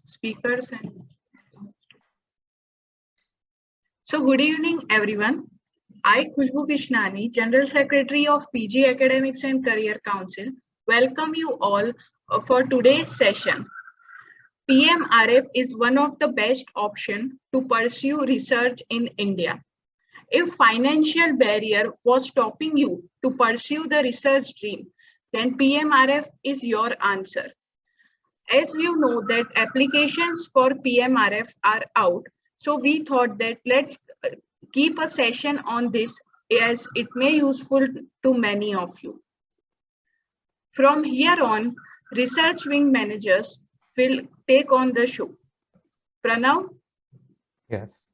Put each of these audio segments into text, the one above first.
speakers. So good evening, everyone. I, Khushbu Krishnani, General Secretary of PG Academics and Career Council, welcome you all for today's session. PMRF is one of the best options to pursue research in India. If financial barrier was stopping you to pursue the research dream, then PMRF is your answer. As you know that applications for PMRF are out, so we thought that let's keep a session on this as it may useful to many of you. From here on, research wing managers will take on the show. Pranav? Yes.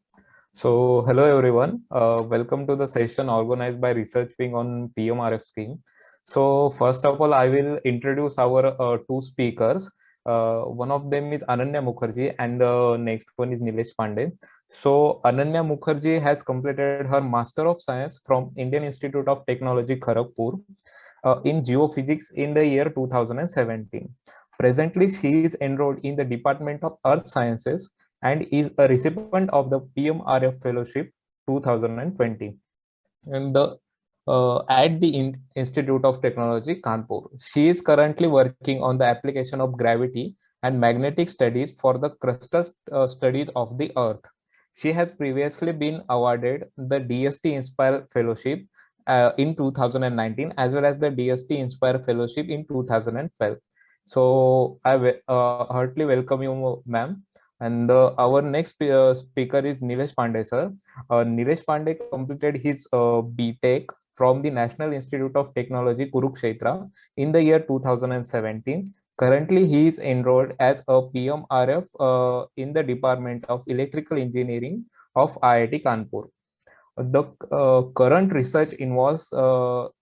So hello everyone. Welcome to the session organized by Research Wing on PMRF scheme. So first of all, I will introduce our two speakers. One of them is Ananya Mukherjee and the next one is Nilesh Pandey. So Ananya Mukherjee has completed her Master of Science from Indian Institute of Technology, Kharagpur in Geophysics in the year 2017. Presently, she is enrolled in the Department of Earth Sciences and is a recipient of the PMRF Fellowship 2020 and at the Institute of Technology, Kanpur. She is currently working on the application of gravity and magnetic studies for the crustal studies of the Earth. She has previously been awarded the DST Inspire Fellowship in 2019 as well as the DST Inspire Fellowship in 2012. So I heartily welcome you, ma'am. And our next speaker is Nilesh Pandey, sir. Nilesh Pandey completed his BTech from the National Institute of Technology, Kurukshetra in the year 2017. Currently, he is enrolled as a PMRF in the Department of Electrical Engineering of IIT Kanpur. The current research involves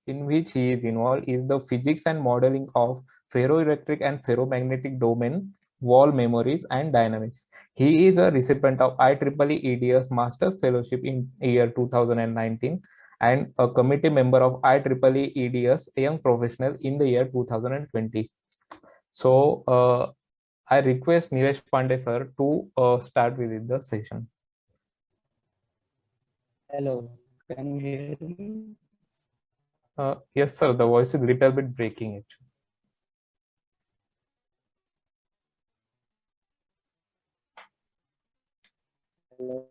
in which he is involved is the physics and modeling of ferroelectric and ferromagnetic domain, wall memories and dynamics. He is a recipient of IEEE EDS Master Fellowship in year 2019 and a committee member of IEEE EDS Young Professional in the year 2020. So I request Nilesh Pandey sir to start with the session. Hello, can you hear me? Yes, sir. The voice is a little bit breaking actually. Hello.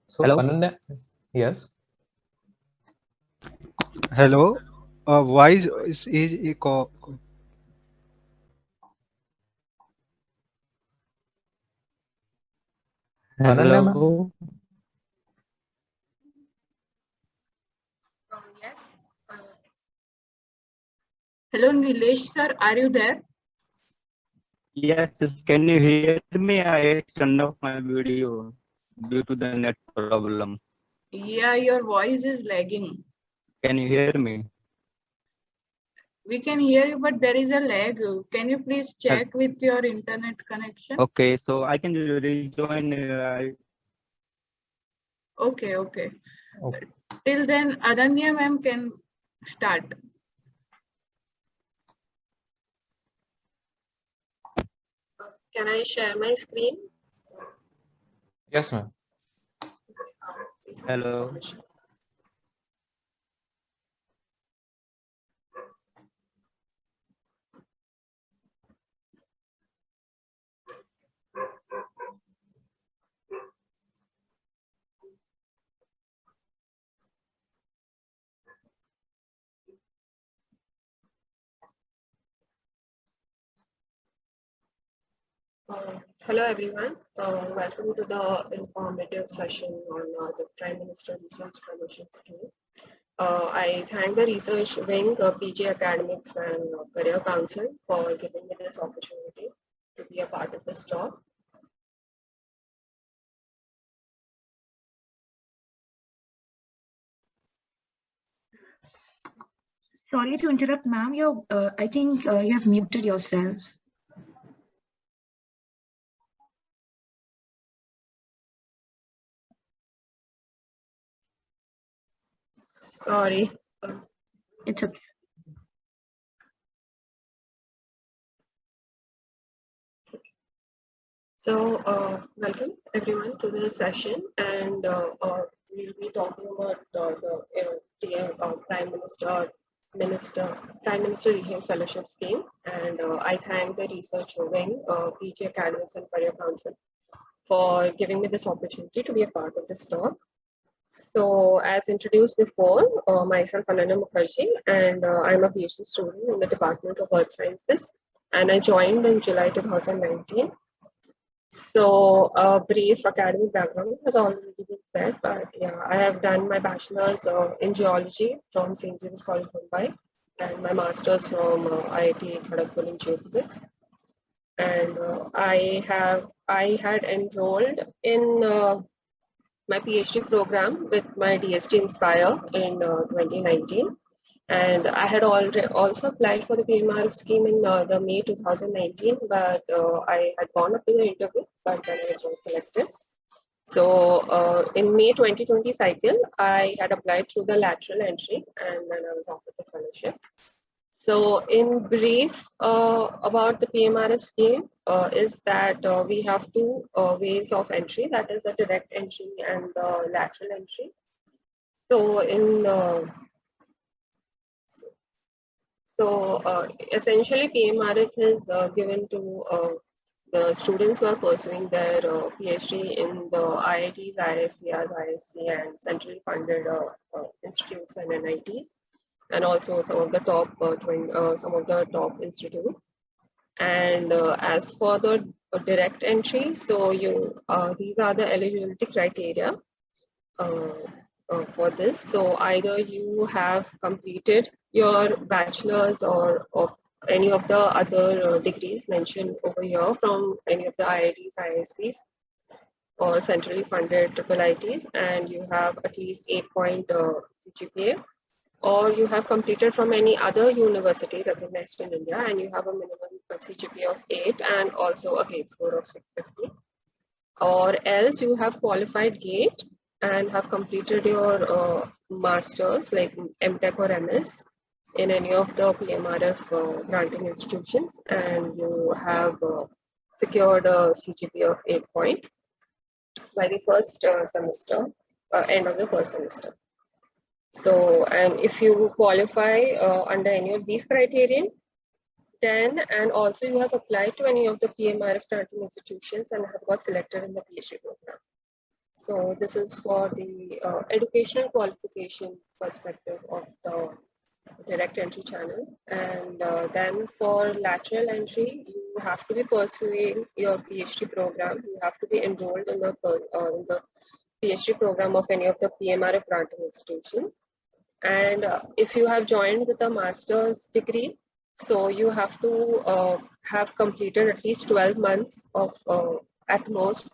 So Hello? Ananya, yes. Hello, why is echo? Ananya, Hello. Yes. Hello, Nilesh sir, are you there? Yes, can you hear me? I turned off my video due to the net problem. Yeah, your voice is lagging. Can you hear me? We can hear you, but there is a lag. Can you please check with your internet connection? Okay, so I can rejoin. Okay. Okay. Till then, Ananya ma'am can start. Can I share my screen? Yes, ma'am. Please give Hello. permission. Hello everyone. Welcome to the informative session on the Prime Minister Research Fellowship Scheme. I thank the Research Wing, PG Academics and Career Council for giving me this opportunity to be a part of this talk. Sorry to interrupt, ma'am. I think you have muted yourself. Sorry. It's okay. So, welcome everyone to the session, and we'll be talking about the Prime Minister Rehan Fellowship Scheme. And I thank the research wing, PG Academics and Career Council, for giving me this opportunity to be a part of this talk. So, as introduced before, myself Ananya Mukherjee, and I'm a PhD student in the Department of Earth Sciences, and I joined in July 2019. So a brief academic background has already been said, but yeah, I have done my bachelor's in geology from St. Xavier's College, Mumbai, and my master's from IIT Kharagpur in geophysics. And I had enrolled in my PhD program with my DST Inspire in 2019. And I had already also applied for the PMRF scheme in the May 2019, but I had gone up to the interview, but then I was not selected. So in May 2020 cycle, I had applied through the lateral entry, and then I was offered the fellowship. So in brief about the PMRF scheme is that we have two ways of entry, that is the direct entry and the lateral entry. So in essentially, PMRF is given to the students who are pursuing their PhD in the IITs, IISCRs, ISC, and centrally funded institutes and NITs, and also some of the top institutes. And as for the direct entry, so these are the eligibility criteria for this. So either you have completed your bachelor's or of any of the other degrees mentioned over here from any of the IITs, IISCs, or centrally funded IIITs, and you have at least 8-point CGPA, or you have completed from any other university recognized in India and you have a minimum CGPA of 8 and also a GATE score of 650, or else you have qualified GATE and have completed your masters like MTech or MS in any of the PMRF granting institutions, and you have secured a CGPA of 8 by the first semester, end of the first semester. So, and if you qualify under any of these criterion, then, and also you have applied to any of the PMRF granting institutions and have got selected in the PhD program. So this is for the educational qualification perspective of the direct entry channel. And then for lateral entry, you have to be pursuing your PhD program. You have to be enrolled in the PhD program of any of the PMRF granting institutions. And if you have joined with a master's degree, so you have to have completed at least 12 months of at most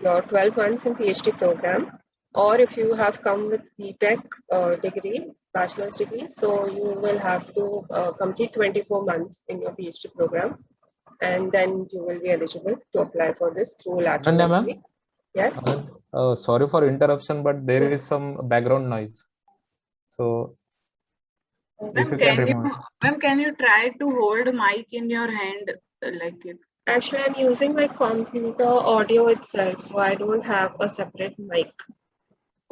your 12 months in PhD program, or if you have come with BTech degree, bachelor's degree, so you will have to complete 24 months in your PhD program, and then you will be eligible to apply for this through lateral entry. Yes? Sorry for interruption, but there is some background noise. So if you can remove it. Ma'am, can you try to hold mic in your hand like it? Actually, I'm using my computer audio itself, so I don't have a separate mic.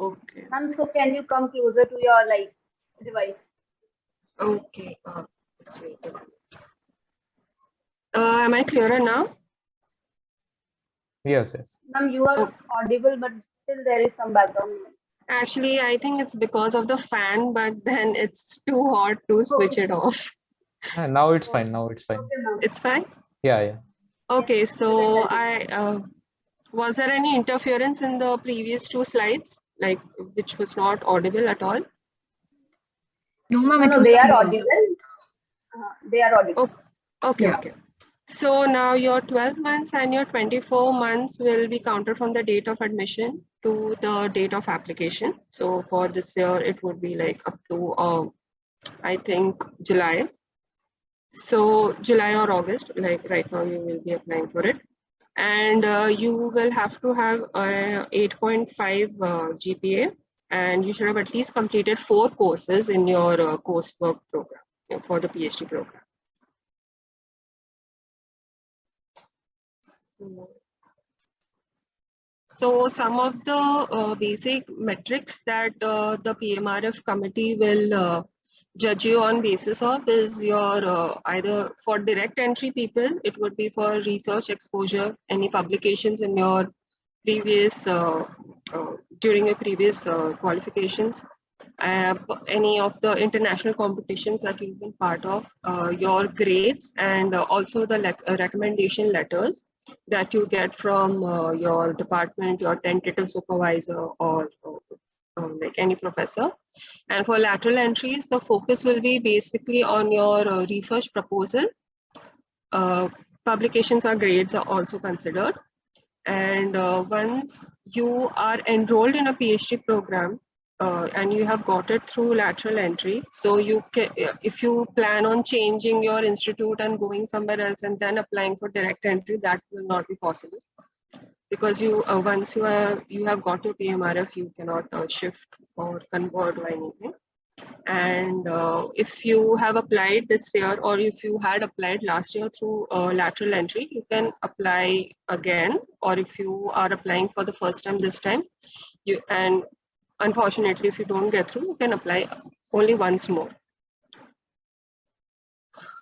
Okay. Ma'am, so can you come closer to your device? Okay. Just wait a minute. Am I clearer now? Yes, yes. Ma'am, you are audible, but still there is some background noise. Actually, I think it's because of the fan, but then it's too hot to switch it off. Now it's fine. Now it's fine. Okay, ma'am. It's fine? Yeah, yeah. Okay, so was there any interference in the previous two slides, like which was not audible at all? No, ma'am, it No, was they are clear. audible. They are audible. Okay, Yeah. okay. So now your 12 months and your 24 months will be counted from the date of admission to the date of application. So for this year, it would be like up to, I think, July. So July or August, like right now you will be applying for it. And you will have to have 8.5 GPA and you should have at least completed 4 courses in your coursework program for the PhD program. So some of the basic metrics that the PMRF committee will judge you on basis of is your either for direct entry people, it would be for research exposure, any publications in your previous during your previous qualifications, any of the international competitions that you've been part of, your grades, and also the recommendation letters that you get from your department, your tentative supervisor, or like any professor. And for lateral entries, the focus will be basically on your research proposal. Publications or grades are also considered. And once you are enrolled in a PhD program and you have got it through lateral entry, so you can, if you plan on changing your institute and going somewhere else and then applying for direct entry, that will not be possible, because you once you have got your PMRF, you cannot shift or convert or anything. And if you have applied this year, or if you had applied last year through lateral entry, you can apply again. Or if you are applying for the first time this time, and unfortunately if you don't get through, you can apply only once more.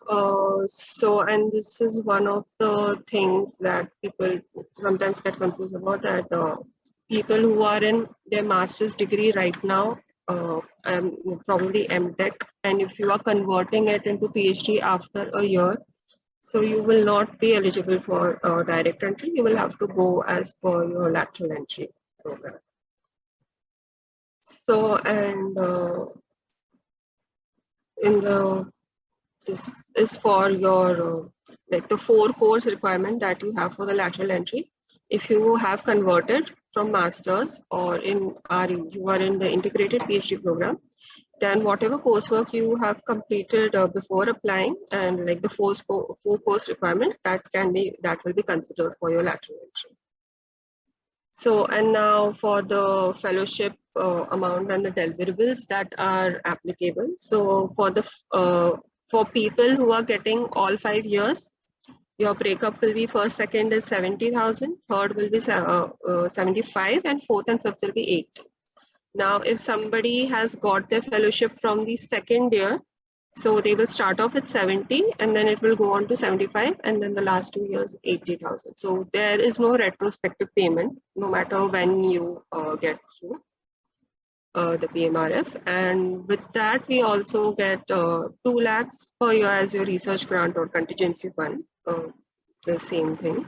And this is one of the things that people sometimes get confused about, that people who are in their master's degree right now, probably MTech, and if you are converting it into PhD after a year, so you will not be eligible for direct entry. You will have to go as per your lateral entry program. So, and this is for your like the 4 course requirement that you have for the lateral entry. If you have converted from masters, or you are in the integrated PhD program, then whatever coursework you have completed before applying, and like the 4 course requirement, that will be considered for your lateral entry. So, and now for the fellowship amount and the deliverables that are applicable. So for the for people who are getting all 5 years, your breakup will be first, second is 70,000, third will be 75, and fourth and fifth will be 8. Now, if somebody has got their fellowship from the second year, so they will start off with 70, and then it will go on to 75, and then the last 2 years 80,000. So there is no retrospective payment, no matter when you get through the PMRF. And with that, we also get 2 lakhs per year as your research grant or contingency fund, the same thing.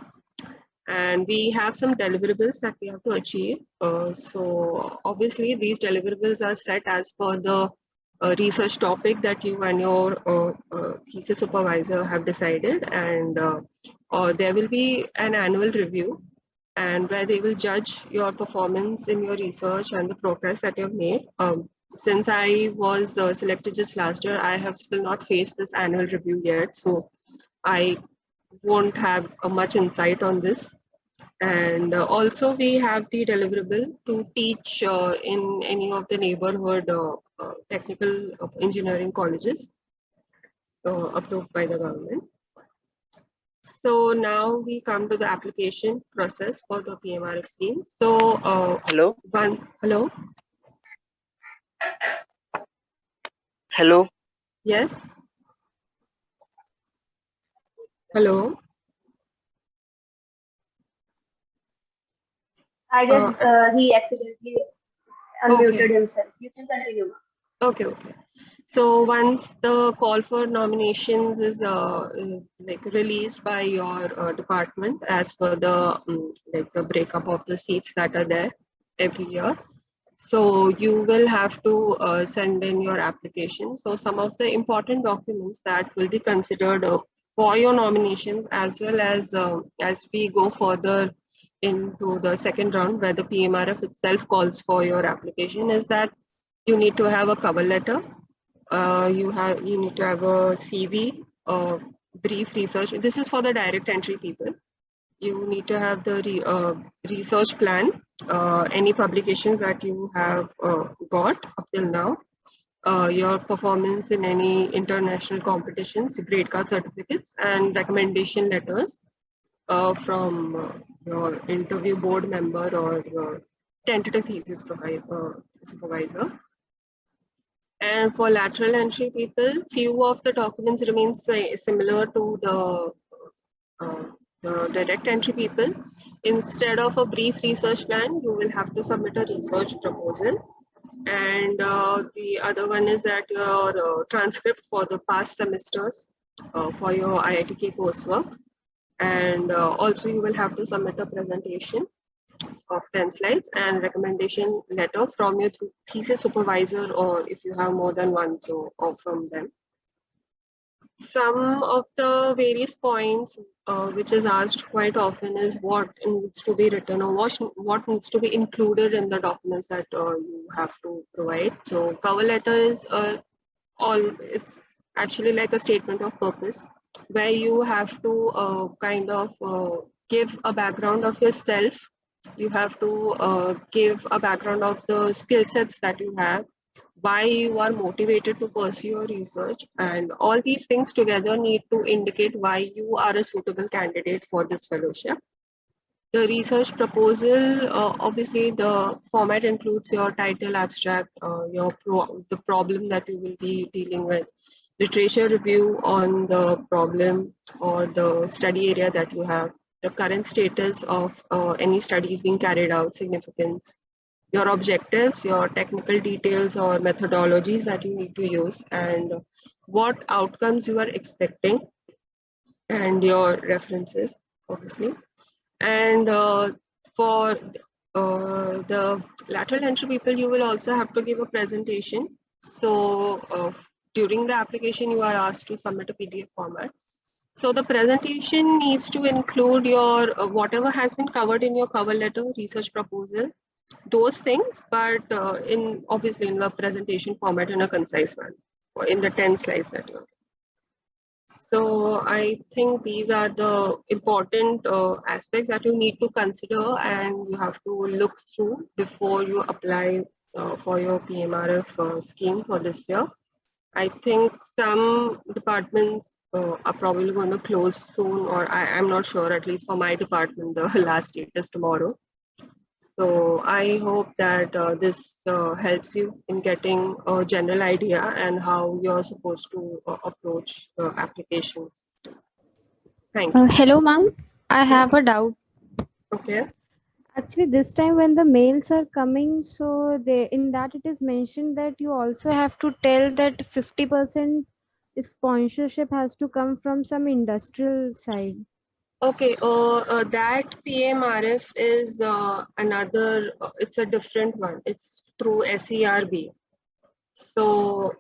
And we have some deliverables that we have to achieve. So obviously these deliverables are set as per the research topic that you and your thesis supervisor have decided, and there will be an annual review, and where they will judge your performance in your research and the progress that you've made. Since I was selected just last year, I have still not faced this annual review yet, so I won't have much insight on this. And also we have the deliverable to teach in any of the neighborhood technical engineering colleges, so approved by the government. So now we come to the application process for the PMRF scheme. So Hello. Hello. Hello. Yes. Hello. I guess he accidentally unmuted himself. You can continue. Okay. So once the call for nominations is like released by your department as per the like the breakup of the seats that are there every year, so you will have to send in your application. So some of the important documents that will be considered for your nominations, as well as we go further into the second round where the PMRF itself calls for your application, is that you need to have a cover letter, you need to have a CV, brief research. This is for the direct entry people. You need to have the research plan, any publications that you have got up till now, your performance in any international competitions, grade card certificates, and recommendation letters from your interview board member or your tentative thesis supervisor. And for lateral entry people, few of the documents remain similar to the direct entry people. Instead of a brief research plan, you will have to submit a research proposal. And the other one is that your transcript for the past semesters for your IITK coursework. And also you will have to submit a presentation of 10 slides and recommendation letter from your thesis supervisor, or if you have more than one, so or from them. Some of the various points which is asked quite often is what needs to be written or what needs to be included in the documents that you have to provide. So cover letter is it's actually like a statement of purpose where you have to kind of give a background of yourself. You have to give a background of the skill sets that you have, why you are motivated to pursue your research, and all these things together need to indicate why you are a suitable candidate for this fellowship. The research proposal, obviously the format includes your title, abstract, the problem that you will be dealing with, literature review on the problem or the study area that you have, the current status of any studies being carried out, significance, your objectives, your technical details or methodologies that you need to use, and what outcomes you are expecting, and your references, obviously. And for the lateral entry people, you will also have to give a presentation. So during the application, you are asked to submit a PDF format. So the presentation needs to include your whatever has been covered in your cover letter, research proposal, those things, but obviously in the presentation format in a concise manner, or in the 10 slides that you have. So I think these are the important aspects that you need to consider and you have to look through before you apply for your PMRF scheme for this year. I think some departments are probably going to close soon, or I'm not sure, at least for my department, the last date is tomorrow. So I hope that this helps you in getting a general idea and how you're supposed to approach applications. Thank you. Hello, ma'am. I have a doubt. Okay. Actually, this time when the mails are coming, so in that it is mentioned that you also have to tell that 50% sponsorship has to come from some industrial side. Okay, that PMRF is another, it's a different one. It's through SERB. So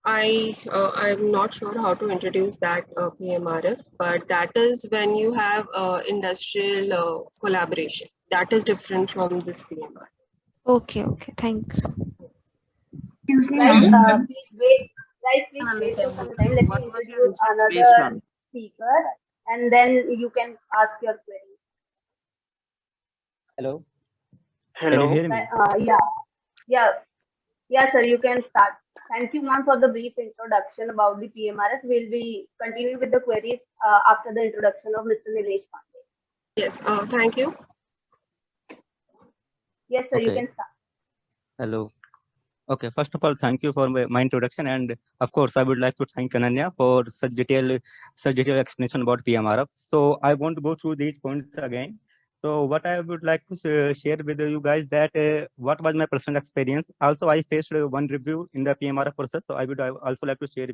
I'm not sure how to introduce that PMRF, but that is when you have industrial collaboration. That is different from this PMRF. Okay, thanks. Excuse me, Guys, ma'am. please wait. Guys, please wait for some time. Let me introduce another speaker, and then you can ask your query. Hello. Hello. Can you hear me? Yeah, sir. You can start. Thank you, ma'am, for the brief introduction about the PMRF. We'll be continuing with the queries after the introduction of Mr. Nilesh Pandey. Yes. Thank you. Yes, sir. Okay. You can start. Hello. Okay, first of all, thank you for my introduction, and of course, I would like to thank Ananya for such detailed explanation about PMRF. So I want to go through these points again. So what I would like to share with you guys that what was my personal experience. Also, I faced one review in the PMRF process, so I would also like to share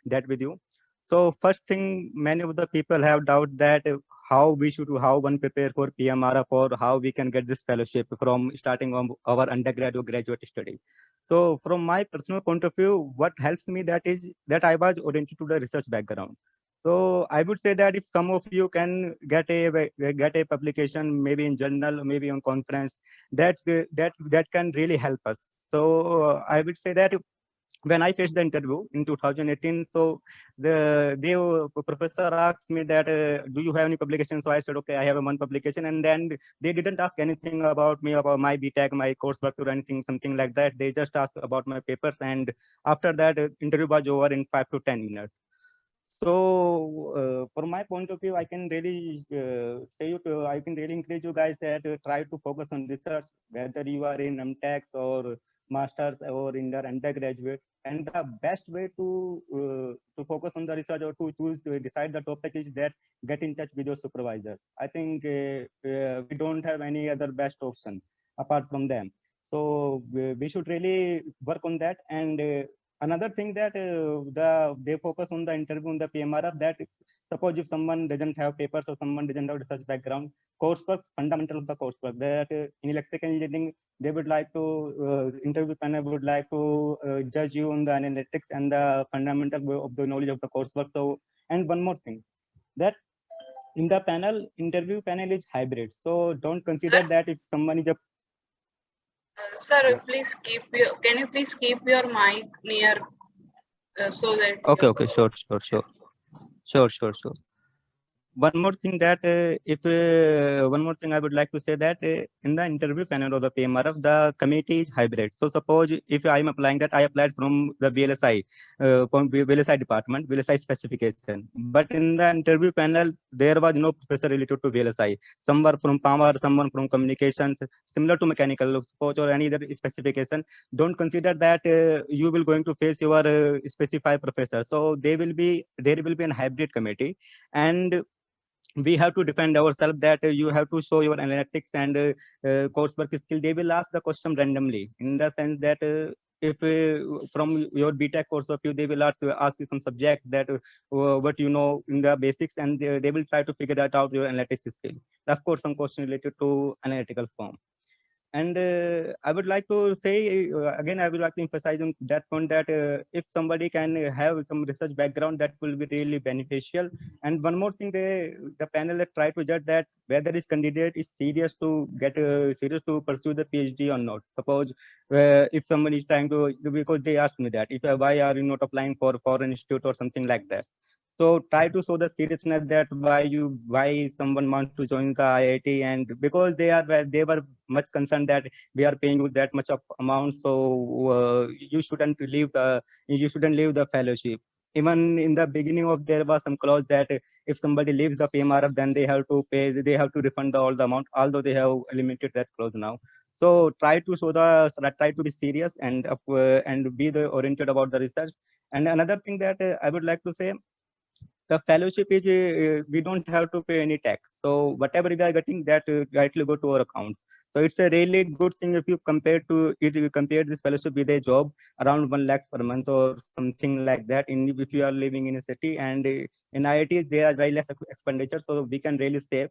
that with you. So first thing, many of the people have doubt that how one prepare for PMRF or how we can get this fellowship from starting on our undergrad or graduate study. So from my personal point of view, what helps me that is that I was oriented to the research background. So I would say that if some of you can get a publication, maybe in journal, maybe on conference, that can really help us. So I would say that when I faced the interview in 2018, so the professor asked me that, do you have any publication? So I said, okay, I have one publication. And then they didn't ask anything about me, about my BTech, my coursework or anything, something like that. They just asked about my papers. And after that, interview was over in 5 to 10 minutes. So from my point of view, I can really I can really encourage you guys that try to focus on research, whether you are in MTech or masters or in your undergraduate. And the best way to focus on the research or to choose to decide the topic is that get in touch with your supervisor. I think we don't have any other best option apart from them. So we should really work on that. And another thing that they focus on the interview on the PMRF, that suppose if someone doesn't have papers or someone doesn't have research background, coursework, fundamental of the coursework, that in electrical engineering, they would like to, interview panel would like to judge you on the analytics and the fundamental of the knowledge of the coursework. So, and one more thing, that in the panel, interview panel is hybrid. So don't consider that if someone is a Sir, please can you please keep your mic near so that. Okay, sure. One more thing that one more thing I would like to say that in the interview panel of the PMRF, the committee is hybrid. So suppose if I am applying that, I applied from the VLSI, from VLSI department, VLSI specification. But in the interview panel, there was no professor related to VLSI. Some were from power, someone from communications, similar to mechanical, suppose, or any other specification. Don't consider that you will going to face your specified professor. So there will be an hybrid committee, and we have to defend ourselves that you have to show your analytics and coursework skill. They will ask the question randomly, in the sense that if from your BTech course of view, they will ask you some subject that what you know in the basics, and they will try to figure that out your analytics skill. Of course, some question related to analytical form. And I would like to say, again, I would like to emphasize on that point that if somebody can have some research background, that will be really beneficial. And one more thing, the panel try to judge that whether this candidate is serious to get serious to pursue the PhD or not. Suppose if somebody is trying to, because they asked me that, if why are you not applying for foreign institute or something like that. So try to show the seriousness that why someone wants to join the IIT, and because they were much concerned that we are paying you that much of amount, so you shouldn't leave the fellowship. Even in the beginning of, there was some clause that if somebody leaves the PMRF, then they have to refund all the amount, although they have eliminated that clause now. So try to be serious and be oriented about the research. And another thing that I would like to say, the fellowship is we don't have to pay any tax. So whatever we are getting, that directly go to our account. So it's a really good thing if you compare this fellowship with a job around 1 lakh per month or something like that. If you are living in a city, and in IITs there are very less expenditure, so we can really save.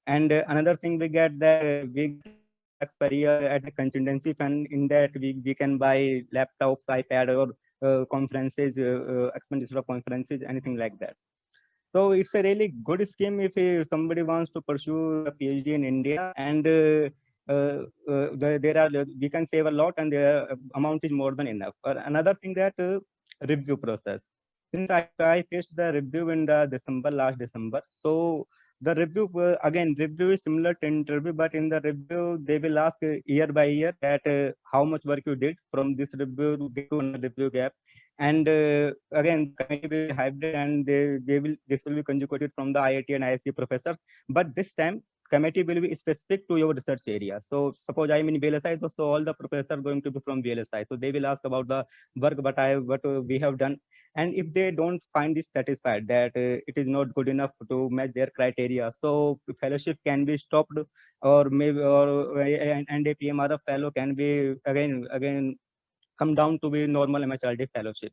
And another thing, we get lakhs per year at a contingency fund. In that we can buy laptops, iPad, or conferences, expenditure of conferences, anything like that. So it's a really good scheme if somebody wants to pursue a PhD in India, and we can save a lot, and the amount is more than enough. Another thing, that review process. Since I faced the review in the last December, so the review review is similar to interview, but in the review they will ask year by year that how much work you did from this review to get to another review gap. And again, committee will be hybrid, and this will be conjugated from the IIT and ISC professors. But this time, committee will be specific to your research area. So suppose I'm in VLSI, so all the professors are going to be from VLSI. So they will ask about the work what we have done. And if they don't find this satisfied, that it is not good enough to match their criteria, so fellowship can be stopped, or maybe and a PMRF fellow can be again come down to be normal MHRD fellowship.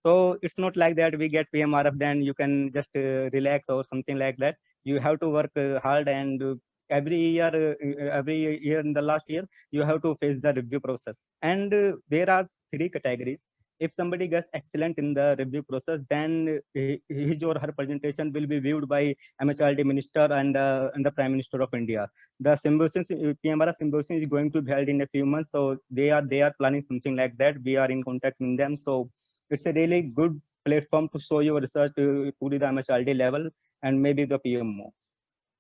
So it's not like that we get PMRF, then you can just relax or something like that. You have to work hard, and every year in the last year, you have to face the review process. And there are 3 categories. If somebody gets excellent in the review process, then his or her presentation will be viewed by MHRD Minister and the Prime Minister of India. The symposium, PMRF symposium is going to be held in a few months, so they are planning something like that. We are in contact with them, so it's a really good platform to show your research to the MHRD level and maybe the PMO.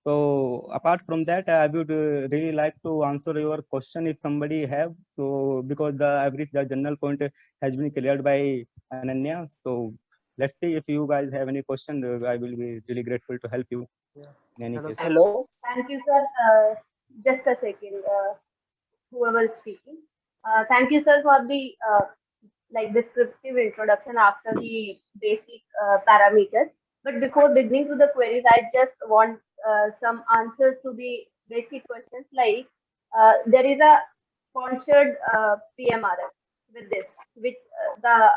So apart from that, I would really like to answer your question if somebody have. So because the general point has been cleared by Ananya. So let's see if you guys have any question. I will be really grateful to help you. In any case. Hello. Thank you, sir. Just a second. Whoever is speaking. Thank you, sir, for the descriptive introduction after the basic parameters. But before beginning to the queries, I just want some answers to the basic questions. Like there is a sponsored PMRF with this, which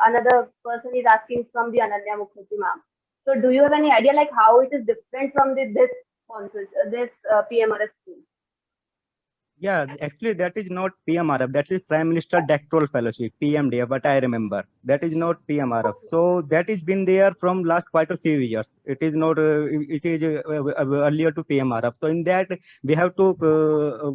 another person is asking from the Ananya Mukherjee ma'am. So do you have any idea like how it is different from this sponsors this PMRF scheme? Yeah, actually that is not PMRF. That is Prime Minister Doctoral Fellowship, PMDF. What I remember, that is not PMRF. So that is been there from last quite a few years. It is not. It is earlier to PMRF. So in that we have to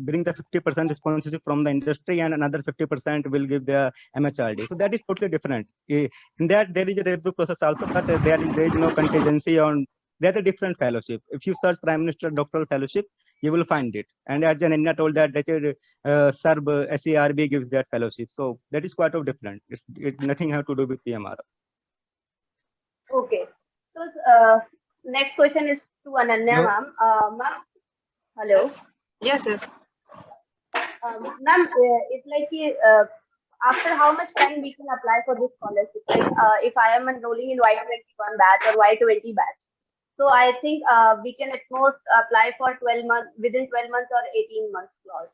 bring the 50% sponsorship from the industry, and another 50% will give the MHRD. So that is totally different. In that there is a review process also, but there is no contingency on. That's a different fellowship. If you search Prime Minister Doctoral Fellowship, you will find it. And as Ananya told that SERB, SERB gives that fellowship. So that is quite of different. It nothing have to do with PMRF. Okay. So next question is to Ananya ma'am. Ma'am, hello. Yes. Ma'am, it's like after how much time we can apply for this scholarship? Like if I am enrolling in Y21 batch or Y20 batch. So I think we can at most apply for 12 months, within 12 months or 18 months clause.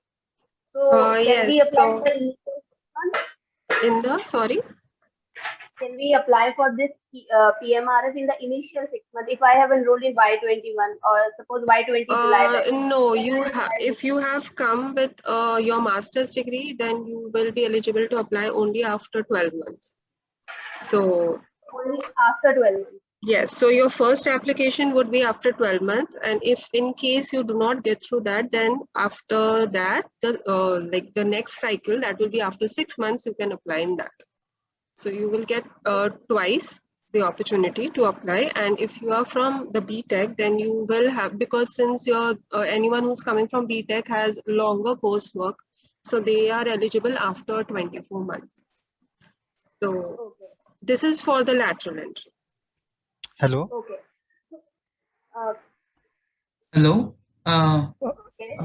So can we apply for in the sorry? Can we apply for this PMRF in the initial 6 months if I have enrolled in Y21 or suppose Y20 July? No, if you have come with your master's degree, then you will be eligible to apply only after 12 months. So only after 12 months. Yes, so your first application would be after 12 months, and if in case you do not get through that, then after that, the next cycle, that will be after 6 months, you can apply in that. So you will get twice the opportunity to apply, and if you are from the BTech, then you will have, because since you're anyone who's coming from BTech has longer coursework, so they are eligible after 24 months. So this is for the lateral entry. Hello. Okay. Hello.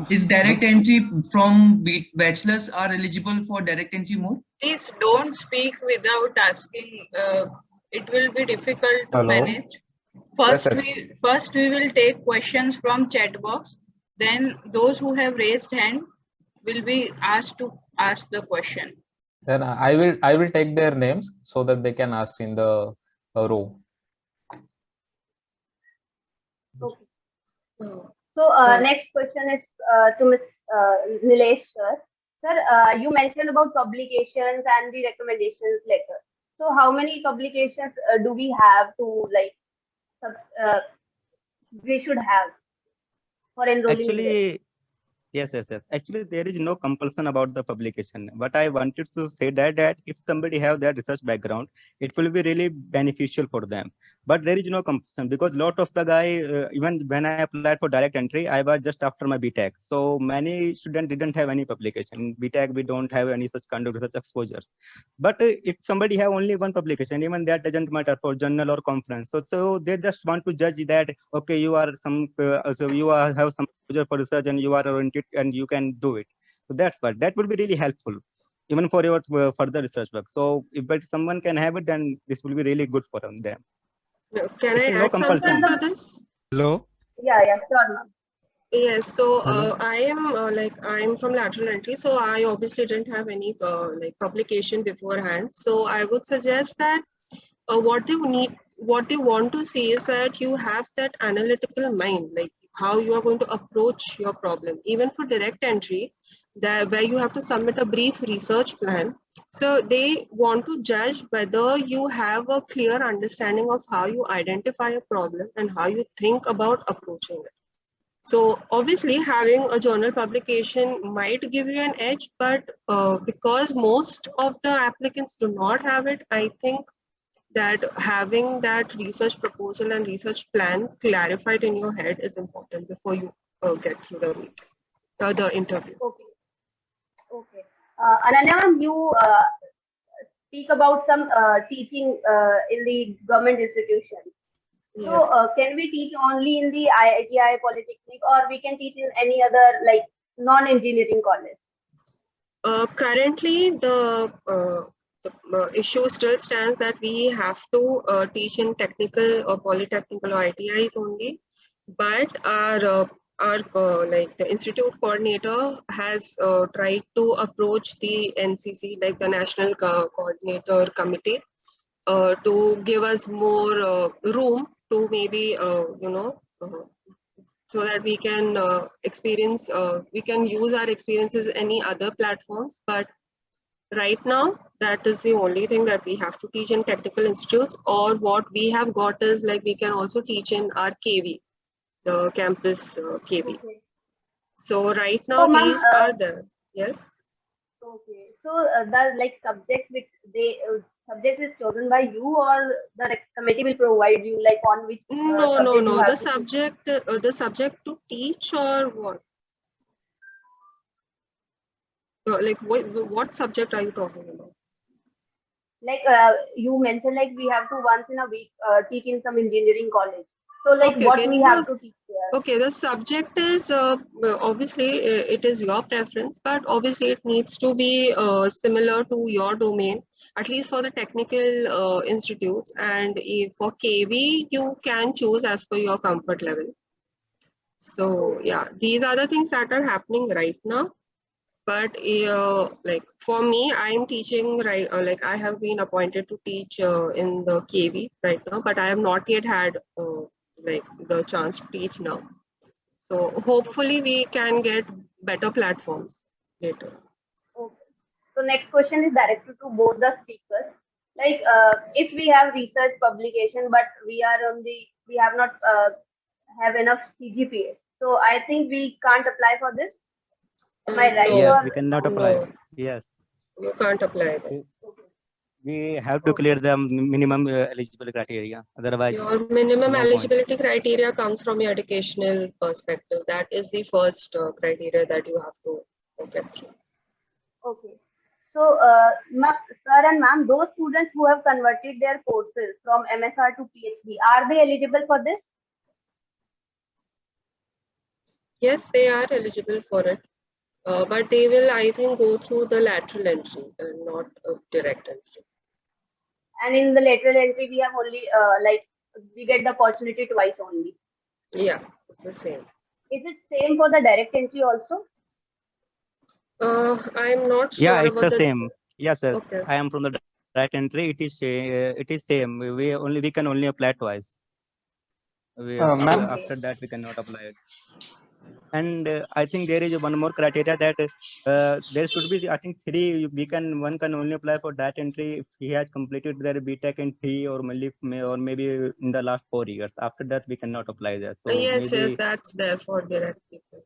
Is direct entry from bachelors are eligible for direct entry mode? Please don't speak without asking. It will be difficult to manage. First, Yes. we will take questions from chat box. Then those who have raised hand will be asked to ask the question. Then I will take their names so that they can ask in the row. Okay. So next question is to Ms. Nilesh sir. Sir, you mentioned about publications and the recommendations letter. So how many publications do we have to we should have for enrolling? Actually, yes. Actually, there is no compulsion about the publication. But I wanted to say that if somebody have that research background, it will be really beneficial for them. But there is no compulsion because lot of the guy, even when I applied for direct entry, I was just after my BTech. So many students didn't have any publication. In BTech, we don't have any such kind of research exposure. But if somebody have only one publication, even that doesn't matter for journal or conference. So they just want to judge that, okay, you are some, so you are have some exposure for research and you are oriented and you can do it. So that's what, that will be really helpful even for your further research work. So if someone can have it, then this will be really good for them. Can I add something to this? Hello. Yeah, sure, ma'am. Yes, so I am from lateral entry, so I obviously didn't have any publication beforehand. So I would suggest that what they want to see is that you have that analytical mind, like how you are going to approach your problem. Even for direct entry, where you have to submit a brief research plan, so they want to judge whether you have a clear understanding of how you identify a problem and how you think about approaching it. So obviously having a journal publication might give you an edge, but because most of the applicants do not have it, I think that having that research proposal and research plan clarified in your head is important before you get through the interview. Okay. Okay. Ananya, ma'am, you speak about some teaching in the government institutions. Yes. So can we teach only in the IITI Polytechnic, or we can teach in any other like non-engineering college? Currently, the issue still stands that we have to teach in technical or polytechnical or ITIs only, but our like the institute coordinator has tried to approach the NCC, like the National Coordinator Committee, to give us more room to maybe so that we can we can use our experiences in any other platforms. But right now, that is the only thing that we have to teach in technical institutes, or what we have got is like we can also teach in our KV, the campus KV. Okay. So right now these are there. Yes. Okay. So the like subject which subject is chosen by you, or the committee will provide you like on which No. The subject to teach, or what? Like what subject are you talking about? Like you mentioned, like we have to once in a week teach in some engineering college. So like what we have to teach there? Okay, the subject is obviously it is your preference, but obviously it needs to be similar to your domain, at least for the technical institutes. And for KV, you can choose as per your comfort level. So yeah, these are the things that are happening right now. But like for me, I am teaching like I have been appointed to teach in the KV right now, but I have not yet had like the chance to teach now. So hopefully we can get better platforms later. Okay. So next question is directed to both the speakers. Like if we have research publication, but we have not have enough CGPA. So I think we can't apply for this. Am I right? Yes, we cannot apply. No. Yes. You can't apply that. We have to clear the minimum eligibility criteria. Otherwise, your minimum no eligibility criteria comes from your educational perspective. That is the first criteria that you have to get through. Okay. So, sir and ma'am, those students who have converted their courses from MSR to PhD, are they eligible for this? Yes, they are eligible for it. But they will, I think, go through the lateral entry and not a direct entry. And in the lateral entry, we have only like we get the opportunity twice only. Yeah, it's the same. Is it same for the direct entry also? I'm not sure. Yeah, it's about the same. Yes, sir. Okay. I am from the direct entry. It is same. We can only apply twice. After that we cannot apply it. And I think there is one more criteria that there should be, I think, one can only apply for that entry if he has completed their BTech in 3 or maybe in the last 4 years. After that we cannot apply that. So yes, that's there for direct people.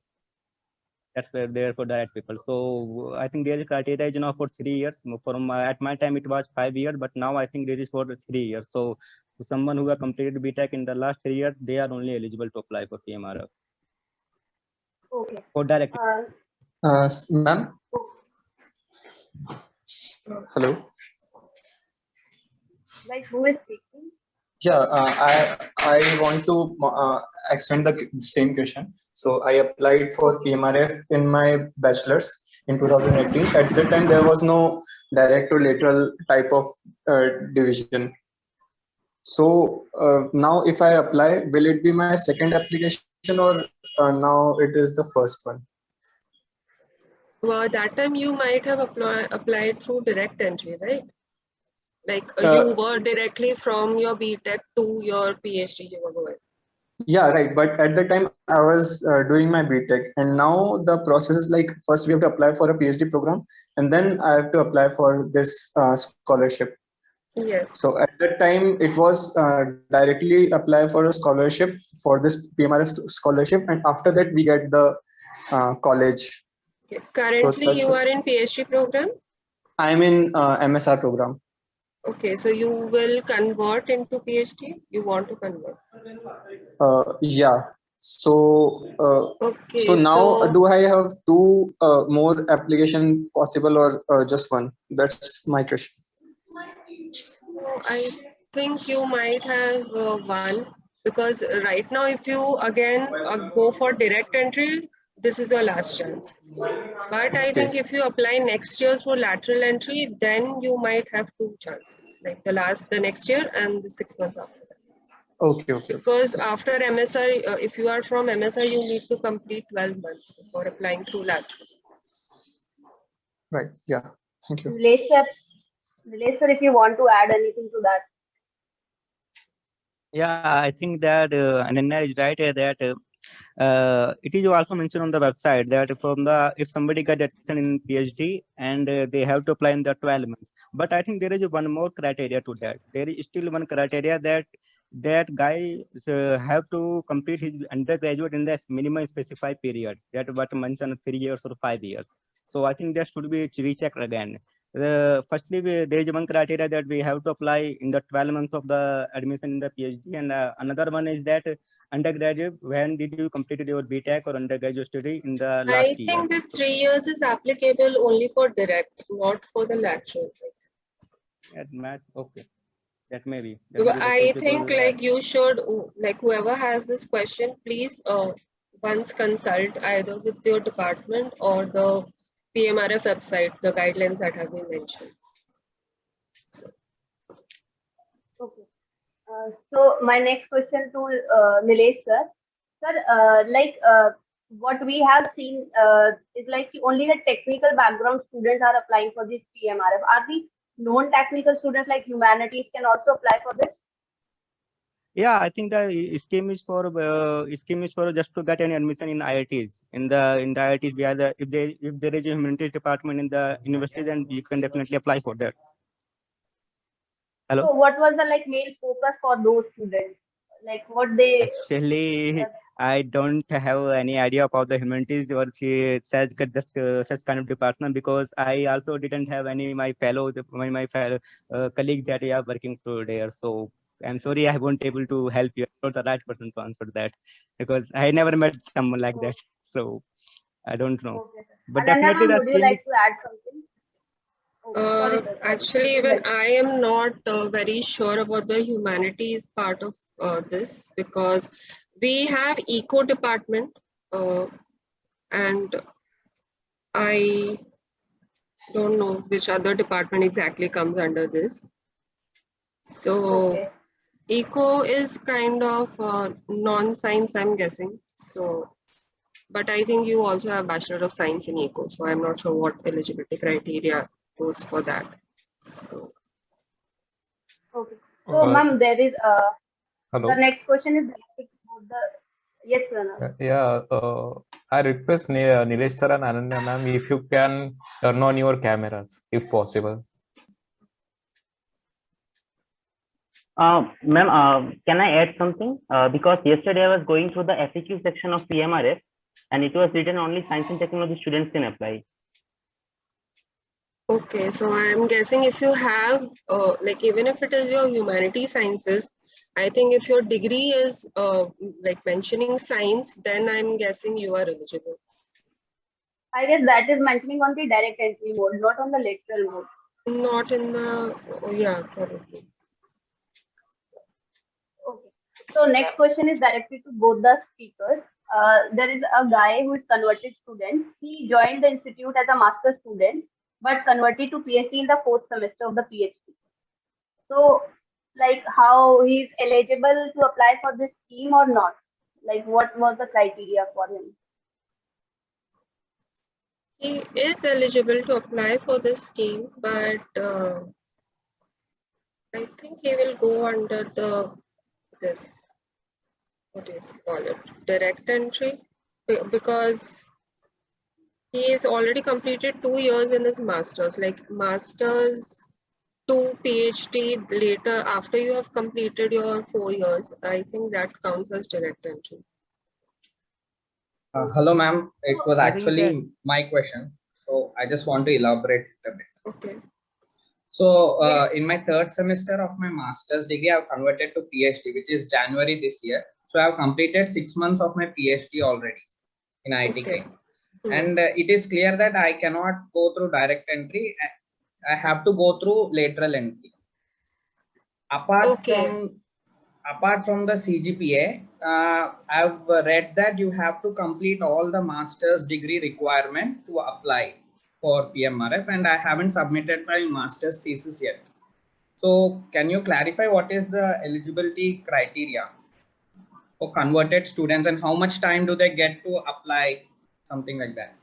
That's there for direct people. So I think there is criteria is now for 3 years. From at my time it was 5 years, but now I think there is for 3 years. So someone who has completed BTech in the last 3 years, they are only eligible to apply for PMRF. Okay. For direct. Ma'am. Hello. Like who is speaking? Yeah, I want to extend the same question. So I applied for PMRF in my bachelor's in 2018. At the time, there was no direct or lateral type of division. So now if I apply, will it be my second application, or now it is the first one? Well, that time you might have applied through direct entry, right? Like you were directly from your BTech to your PhD you were going. Yeah, right. But at the time I was doing my BTech, and now the process is like first we have to apply for a PhD program, and then I have to apply for this scholarship. Yes. So at that time it was directly apply for a scholarship for this PMRF scholarship, and after that we get the college. Currently, that's you what- are in PhD program. I'm in MSR program. Okay, so you will convert into PhD. You want to convert? Yeah. So Okay, so now so do I have two more application possible, or just one? That's my question. I think you might have one, because right now if you again go for direct entry, this is your last chance. But I think if you apply next year for lateral entry, then you might have two chances, like the next year and the 6 months after that. Okay. Because after MSI, if you are from MSI, you need to complete 12 months before applying through lateral. Right. Yeah. Thank you. Nilesh sir, if you want to add anything to that. Yeah, I think that Ananya is right that it is also mentioned on the website that if somebody got admission in PhD and they have to apply in the 12 months. But I think there is one more criteria to that. There is still one criteria that guy have to complete his undergraduate in the minimum specified period. That what mentioned 3 years or 5 years. So I think that should be rechecked again. Firstly, there is one criteria that we have to apply in the 12 months of the admission in the PhD, and another one is that undergraduate, when did you completed your BTech or undergraduate study in the last year? I think the 3 years is applicable only for direct, not for the lateral. Okay, that may be. I think like you should, like whoever has this question, please once consult either with your department or the PMRF website, the guidelines that have been mentioned. Okay. So my next question to Nilesh sir. Sir, what we have seen is like only the technical background students are applying for this PMRF. Are the non-technical students like humanities can also apply for this? Yeah, I think the scheme is for just to get any admission in IITs. In the IITs, we are if there is a humanities department in the university, then you can definitely apply for that. Hello. So what was the main focus for those students? Like what they actually I don't have any idea about the humanities or such kind of department, because I also didn't have any my fellow colleagues that are working through there. So I'm sorry, I won't able to help you. I'm not the right person to answer that, because I never met someone like that. So I don't know. Okay. But Ananya, definitely would you like to add something? Actually, even I am not very sure about the humanities part of this, because we have eco department and I don't know which other department exactly comes under this. So eco is kind of non-science, I'm guessing. So, but I think you also have Bachelor of Science in eco, so I'm not sure what eligibility criteria goes for that. So okay. So ma'am, there is hello. The next question is about the yes, Pranav. Yeah, I request Nilesh sir and Ananya ma'am if you can turn on your cameras if possible. Ma'am, can I add something? Because yesterday I was going through the FAQ section of PMRF, and it was written only science and technology students can apply. Okay, so I'm guessing if you have, even if it is your humanity sciences, I think if your degree is mentioning science, then I'm guessing you are eligible. I guess that is mentioning on the direct entry mode, not on the lateral mode. Not in the, yeah, probably. Okay. So next question is directed to both the speakers. There is a guy who is converted student. He joined the institute as a master's student, but converted to PhD in the 4th semester of the PhD. So, how he is eligible to apply for this scheme or not? What was the criteria for him? He is eligible to apply for this scheme, but I think he will go under this. what is call it, direct entry, because he is already completed 2 years in his masters, like masters to PhD later after you have completed your 4 years. I think that counts as direct entry. Hello, ma'am. It was I think that actually my question. So I just want to elaborate a bit. Okay. So in my third semester of my master's degree, I've converted to PhD, which is January this year. So I've completed 6 months of my PhD already in IIT Okay. Kane. And it is clear that I cannot go through direct entry. I have to go through lateral entry. Apart from the CGPA, I've read that you have to complete all the master's degree requirement to apply for PMRF, and I haven't submitted my master's thesis yet. So can you clarify what is the eligibility criteria for converted students and how much time do they get to apply, something like that?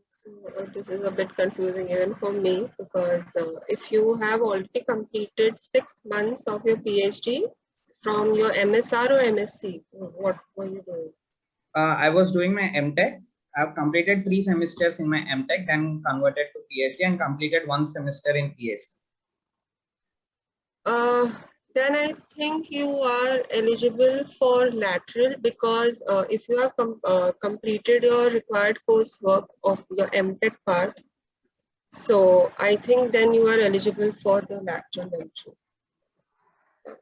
So this is a bit confusing even for me, because if you have already completed 6 months of your PhD from your MSR or MSc, what were you doing? I was doing my MTech. I've completed 3 semesters in my MTech, then converted to PhD and completed 1 semester in PhD. Then I think you are eligible for lateral, because if you have completed your required coursework of your MTech part, so I think then you are eligible for the lateral entry.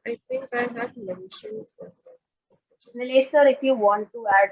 I think I have mentioned something. Nilesh sir, if you want to add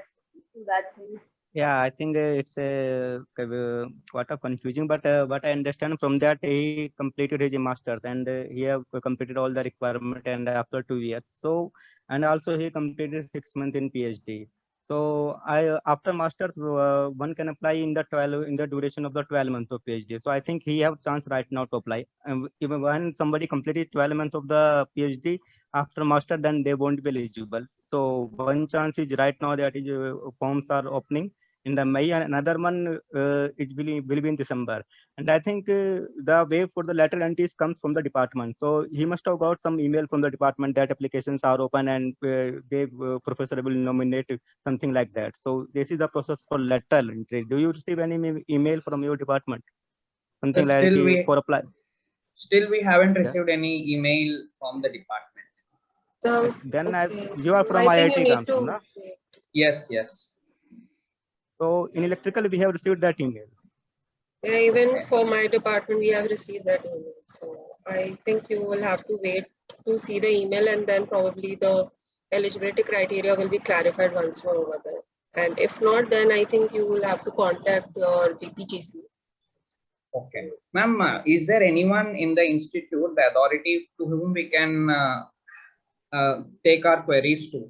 to that thing. Yeah, I think it's quite a confusing, but what I understand from that, he completed his master's and he have completed all the requirement, and after 2 years. So, and also he completed 6 months in PhD. So after masters, one can apply in the duration of the 12 months of PhD. So I think he have chance right now to apply. And even when somebody completed 12 months of the PhD after master, then they won't be eligible. So one chance is right now that is forms are opening in the May, and another one it will be in December. And I think the way for the lateral entries comes from the department. So he must have got some email from the department that applications are open and professor will nominate something like that. So this is the process for lateral entry. Do you receive any email from your department? Something like for apply? Still we haven't received any email from the department. So then you are from IIT Kanpur, no? Yes, yes. So in electrical, we have received that email. Yeah, even for my department, we have received that email. So I think you will have to wait to see the email, and then probably the eligibility criteria will be clarified once more over there. And if not, then I think you will have to contact your DPGC. Okay. Ma'am, is there anyone in the institute, the authority, to whom we can take our queries to?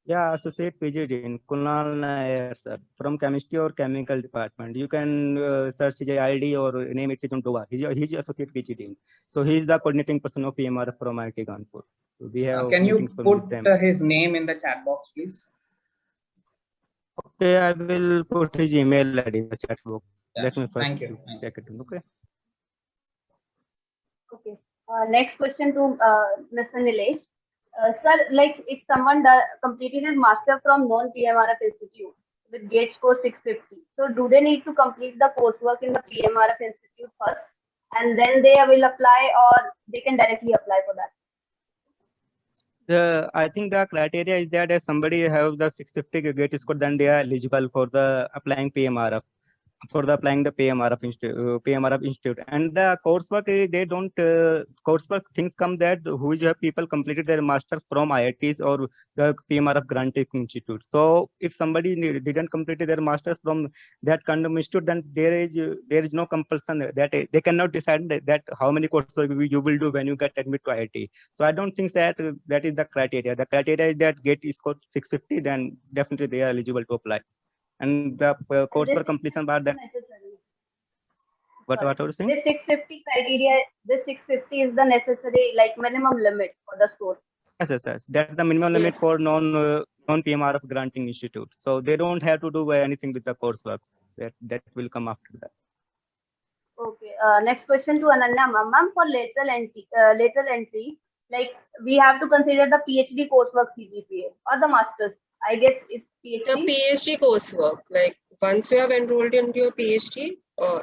Yeah, Associate PG Dean Kunal Nair, sir, from Chemistry or Chemical Department. You can search his ID or name it on Doha. He's Associate PG Dean. So he's the coordinating person of PMR from IIT Kanpur. So we have can you put his name in the chat box, please? Okay, I will put his email ID in the chat box. Yeah, let me first thank you. check it. Okay. Okay. Next question to Mr. Nilesh. Sir, like if someone completed his master from non-PMRF institute with GATE score 650, so do they need to complete the coursework in the PMRF institute first, and then they will apply, or they can directly apply for that? I think the criteria is that if somebody have the 650 GATE score, then they are eligible for the applying PMRF. For the applying the PMRF institute, and the coursework they don't coursework things come that who have people completed their masters from IITs or the PMRF granting institute. So if somebody didn't complete their masters from that kind of institute, then there is no compulsion that they cannot decide that how many courses you will do when you get admitted to IIT. So I don't think that that is the criteria. The criteria is that GATE score 650, then definitely they are eligible to apply. And the coursework completion bar that what are you saying? This 650 criteria, this 650 is the necessary like minimum limit for the score. Yes. That's the minimum limit for non-PMRF granting institute. So they don't have to do anything with the coursework. That will come after that. Okay. Next question to Ananya ma'am. For lateral entry, Like we have to consider the PhD coursework CGPA or the master's. I guess it's PhD. The PhD coursework, like once you have enrolled into your PhD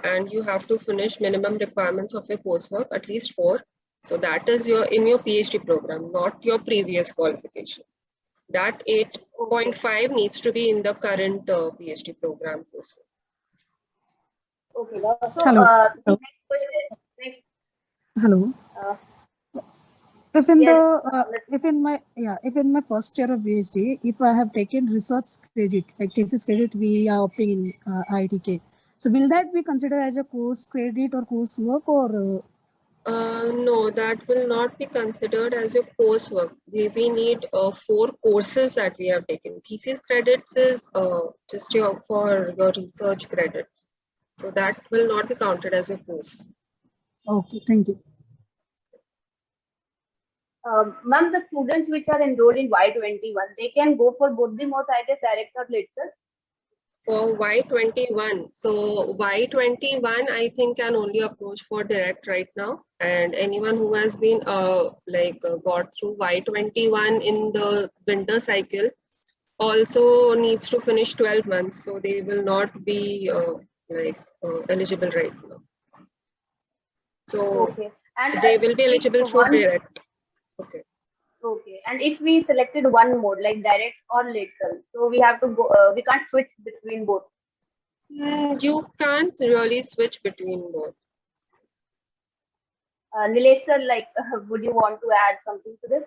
and you have to finish minimum requirements of your coursework, at least 4. So that is in your PhD program, not your previous qualification. That 8.5 needs to be in the current PhD program coursework. Okay. So, Hello. next question. Hello. If in my first year of PhD, if I have taken research credit, like thesis credit, we are opting in IITK. So will that be considered as a course credit or coursework, or? No, that will not be considered as your coursework. We need 4 courses that we have taken. Thesis credits is just for your research credits. So that will not be counted as your course. Okay, thank you. Ma'am, the students which are enrolled in Y21, they can go for both the modes, I guess, direct or lateral? For Y21, so Y21 I think can only approach for direct right now, and anyone who has been got through Y21 in the winter cycle also needs to finish 12 months, so they will not be eligible right now. So okay. And they will be eligible through direct. Okay. Okay, and if we selected one mode like direct or lateral, so we have to go. We can't switch between both. You can't really switch between both. Nilesh sir, would you want to add something to this?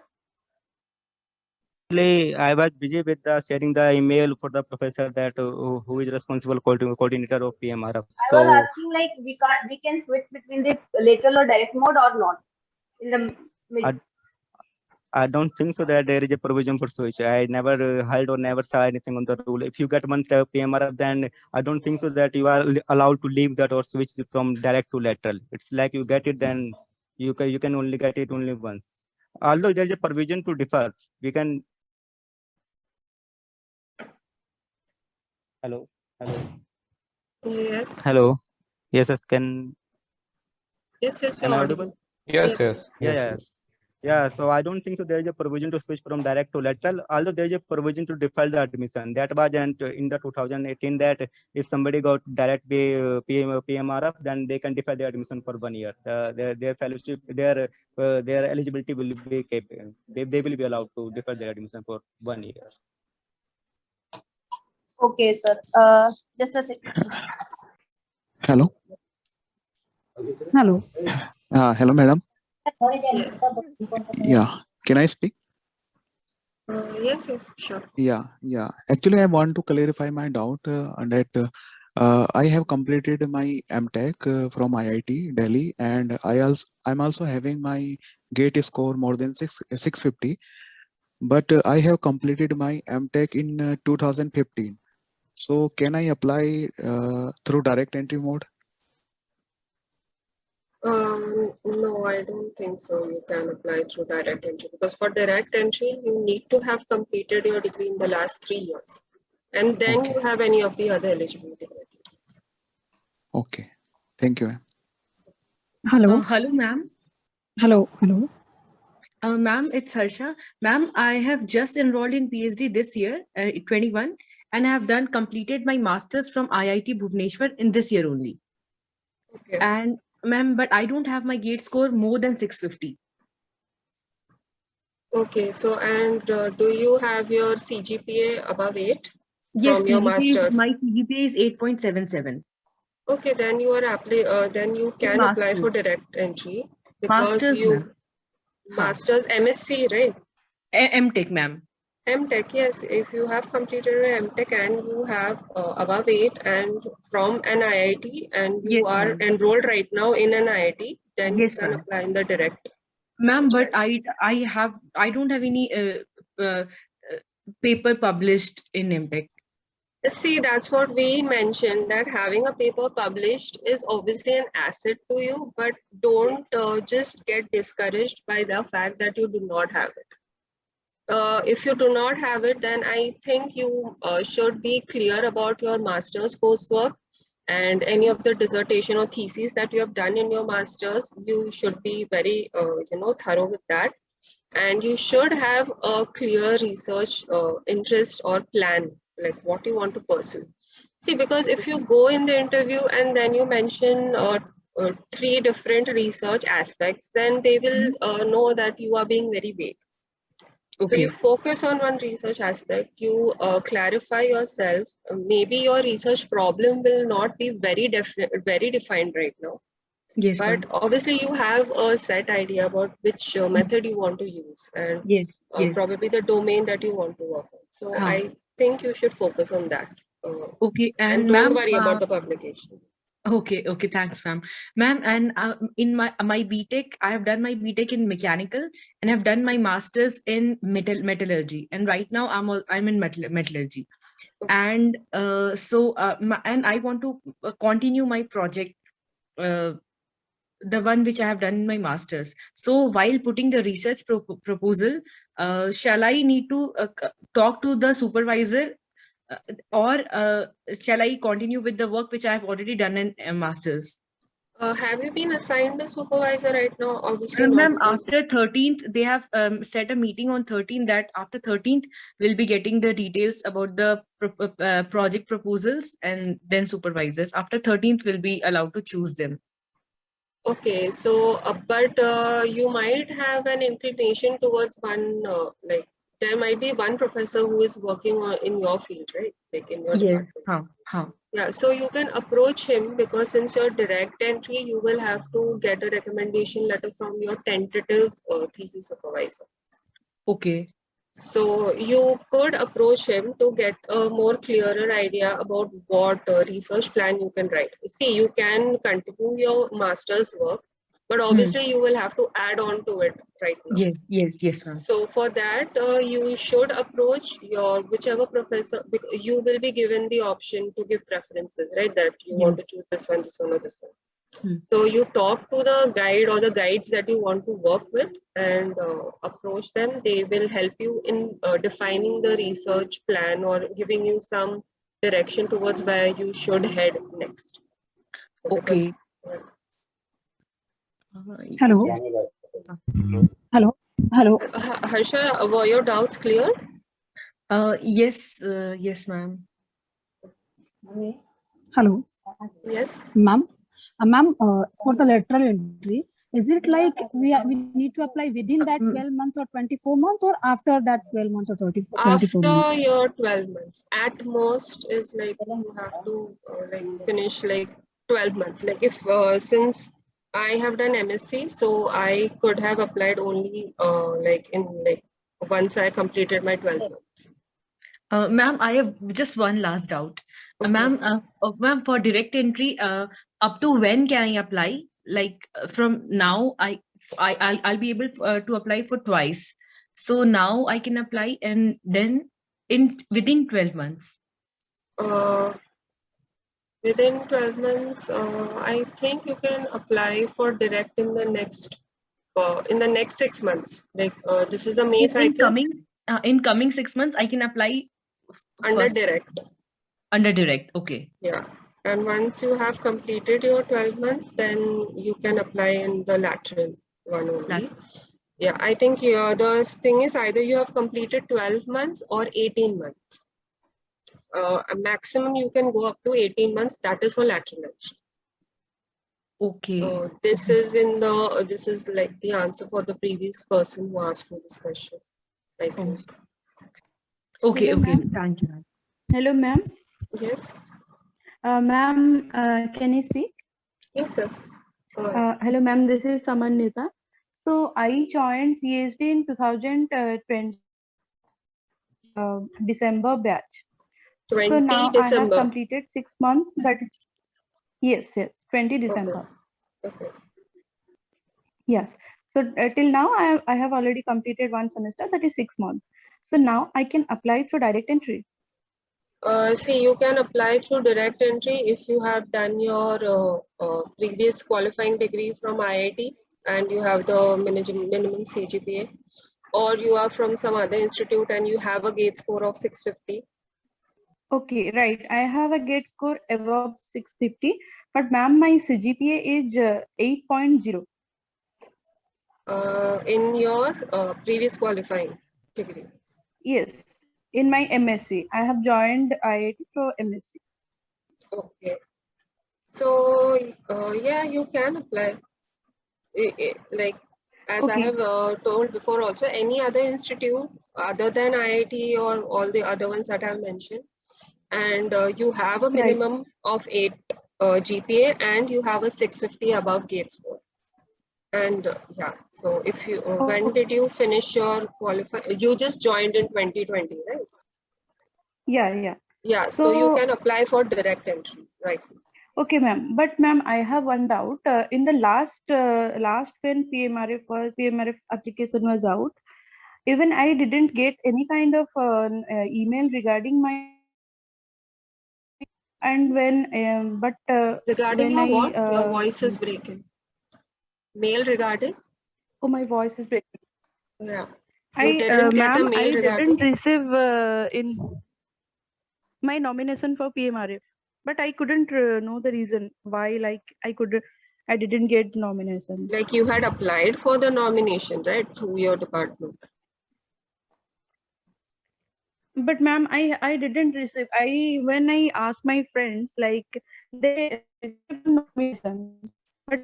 Actually, I was busy with sharing the email for the professor that who is responsible coordinator of PMRF. I was asking we can switch between the lateral or direct mode or not in the middle. I don't think so that there is a provision for switch. I never heard or never saw anything on the rule. If you get one PMRF, then I don't think so that you are allowed to leave that or switch from direct to lateral. It's like you get it, then you can only get it only once. Although there is a provision to defer, we can. Hello. Yes. Hello. Yes, can. Yes, Am I audible? Yes. Yeah, so I don't think so there is a provision to switch from direct to lateral, although there is a provision to defer the admission. That was in the 2018 that if somebody got direct PMRF, then they can defer their admission for 1 year. Their fellowship, their eligibility will be kept. They will be allowed to defer their admission for 1 year. Okay, sir. Just a second. Hello. Hello. Hello, madam. Yeah. Can I speak? Yes, sure. Yeah. Actually, I want to clarify my doubt that I have completed my MTech from IIT Delhi, and I'm also having my GATE score more than 650. But I have completed my MTech in 2015. So can I apply through direct entry mode? No, I don't think so. You can apply through direct entry because for direct entry, you need to have completed your degree in the last 3 years, and then you have any of the other eligibility criteria. Okay, thank you. Hello. Hello, ma'am. Hello. Ma'am, it's Harsha. Ma'am, I have just enrolled in PhD this year, 21, and I have completed my master's from IIT Bhubaneswar in this year only. Okay. And ma'am, but I don't have my GATE score more than 650. Okay, so and do you have your CGPA above 8 yes, from your master's? My CGPA is 8.77. Okay, then you are then you can apply for direct entry because Masters, master's MSc, right? MTech, ma'am. MTech, yes. If you have completed your MTech and you have above 8 and from an IIT and you are enrolled right now in an IIT, then you can apply in the direct. Ma'am, but I don't have any paper published in MTech. See, that's what we mentioned, that having a paper published is obviously an asset to you, but don't just get discouraged by the fact that you do not have it. If you do not have it, then I think you should be clear about your master's coursework and any of the dissertation or thesis that you have done in your master's. You should be very thorough with that. and you should have a clear research interest or plan, like what you want to pursue. See, because if you go in the interview and then you mention 3 different research aspects, then they will know that you are being very vague. So you focus on one research aspect, you clarify yourself. Maybe your research problem will not be very defined right now. Yes, but obviously you have a set idea about which method you want to use, and yes, yes. probably the domain that you want to work on. So I think you should focus on that. Okay, and don't worry about the publication. Okay, okay, thanks, ma'am. Ma'am, and in my BTech, I have done my BTech in mechanical, and I've done my master's in metallurgy, and right now I'm in metallurgy, and and I want to continue my project, the one which I have done in my master's. So while putting the research proposal, shall I need to talk to the supervisor, or shall I continue with the work which I have already done in master's? Have you been assigned a supervisor right now? Obviously not. Ma'am, after 13th, they have set a meeting on 13th that after 13th, we'll be getting the details about the project proposals and then supervisors. After 13th, we'll be allowed to choose them. Okay, so but you might have an inclination towards one, like there might be one professor who is working in your field, right? Like in your department. Yeah, so you can approach him, because since you're direct entry, you will have to get a recommendation letter from your tentative thesis supervisor. Okay. So you could approach him to get a more clearer idea about what research plan you can write. See, you can continue your master's work, but obviously you will have to add on to it right now. Yes, ma'am. So for that, you should approach your whichever professor. You will be given the option to give preferences, right? That you want to choose this one, or this one. So you talk to the guide or the guides that you want to work with, and approach them. They will help you in defining the research plan or giving you some direction towards where you should head next. So okay. Hello. Hello. Hello. Harsha, were your doubts cleared? Yes, yes, ma'am. Hello. Yes. Ma'am. Ma'am, for the lateral entry, is it like we need to apply within that 12 months or 24 months, or after that 12 months or 24 months? After your 12 months, at most is like you have to like finish like 12 months. Like if since I have done MSc, so I could have applied only once I completed my 12 months. Ma'am, I have just one last doubt. Ma'am, ma'am, for direct entry, up to when can I apply? Like from now, I'll be able to apply for twice. So now I can apply, and then within 12 months. Within 12 months, I think you can apply for direct in the next 6 months. Like this is the May cycle. In coming 6 months, I can apply under direct. Under direct, okay. Yeah, and once you have completed your 12 months, then you can apply in the lateral one only. Yeah, I think the thing is either you have completed 12 months or 18 months. A maximum you can go up to 18 months. That is for lateral entry. Okay. This is like the answer for the previous person who asked me this question, I think. Okay, Hello, okay. Thank you. Hello, ma'am. Yes. Ma'am, can you speak? Yes, sir. Hello, ma'am. This is Samannita. So I joined PhD in 2020 December batch. 20 so now December. I have completed 6 months. Yes, 20 December. Okay. Yes. So till now I have already completed 1 semester, that is 6 months. So now I can apply through direct entry. See, you can apply through direct entry if you have done your previous qualifying degree from IIT and you have the minimum CGPA, or you are from some other institute and you have a GATE score of 650. Okay, right. I have a GATE score above 650, but ma'am, my CGPA is 8.0. In your previous qualifying degree? Yes, in my MSc. I have joined IIT for MSc. Okay. So, yeah, you can apply. Like, as I Okay. have told before also, any other institute other than IIT or all the other ones that I have mentioned, and you have a Right. minimum of 8 GPA and you have a 650 above GATE score. And yeah, so if you, when did you finish your qualify? You just joined in 2020, right? Yeah. Yeah, so you can apply for direct entry, right? Okay, ma'am. But ma'am, I have one doubt. In the last when PMRF application was out, even I didn't get any kind of email regarding my. And when regarding when your I what? Your voice is breaking. Mail regarding? Oh, my voice is breaking. Yeah. You didn't get a Ma'am, mail I regarding? didn't receive in my nomination for PMRF, but I couldn't know the reason why. Like I didn't get nomination. Like you had applied for the nomination, right, through your department? But ma'am, I didn't receive. When I asked my friends, like they received nomination, but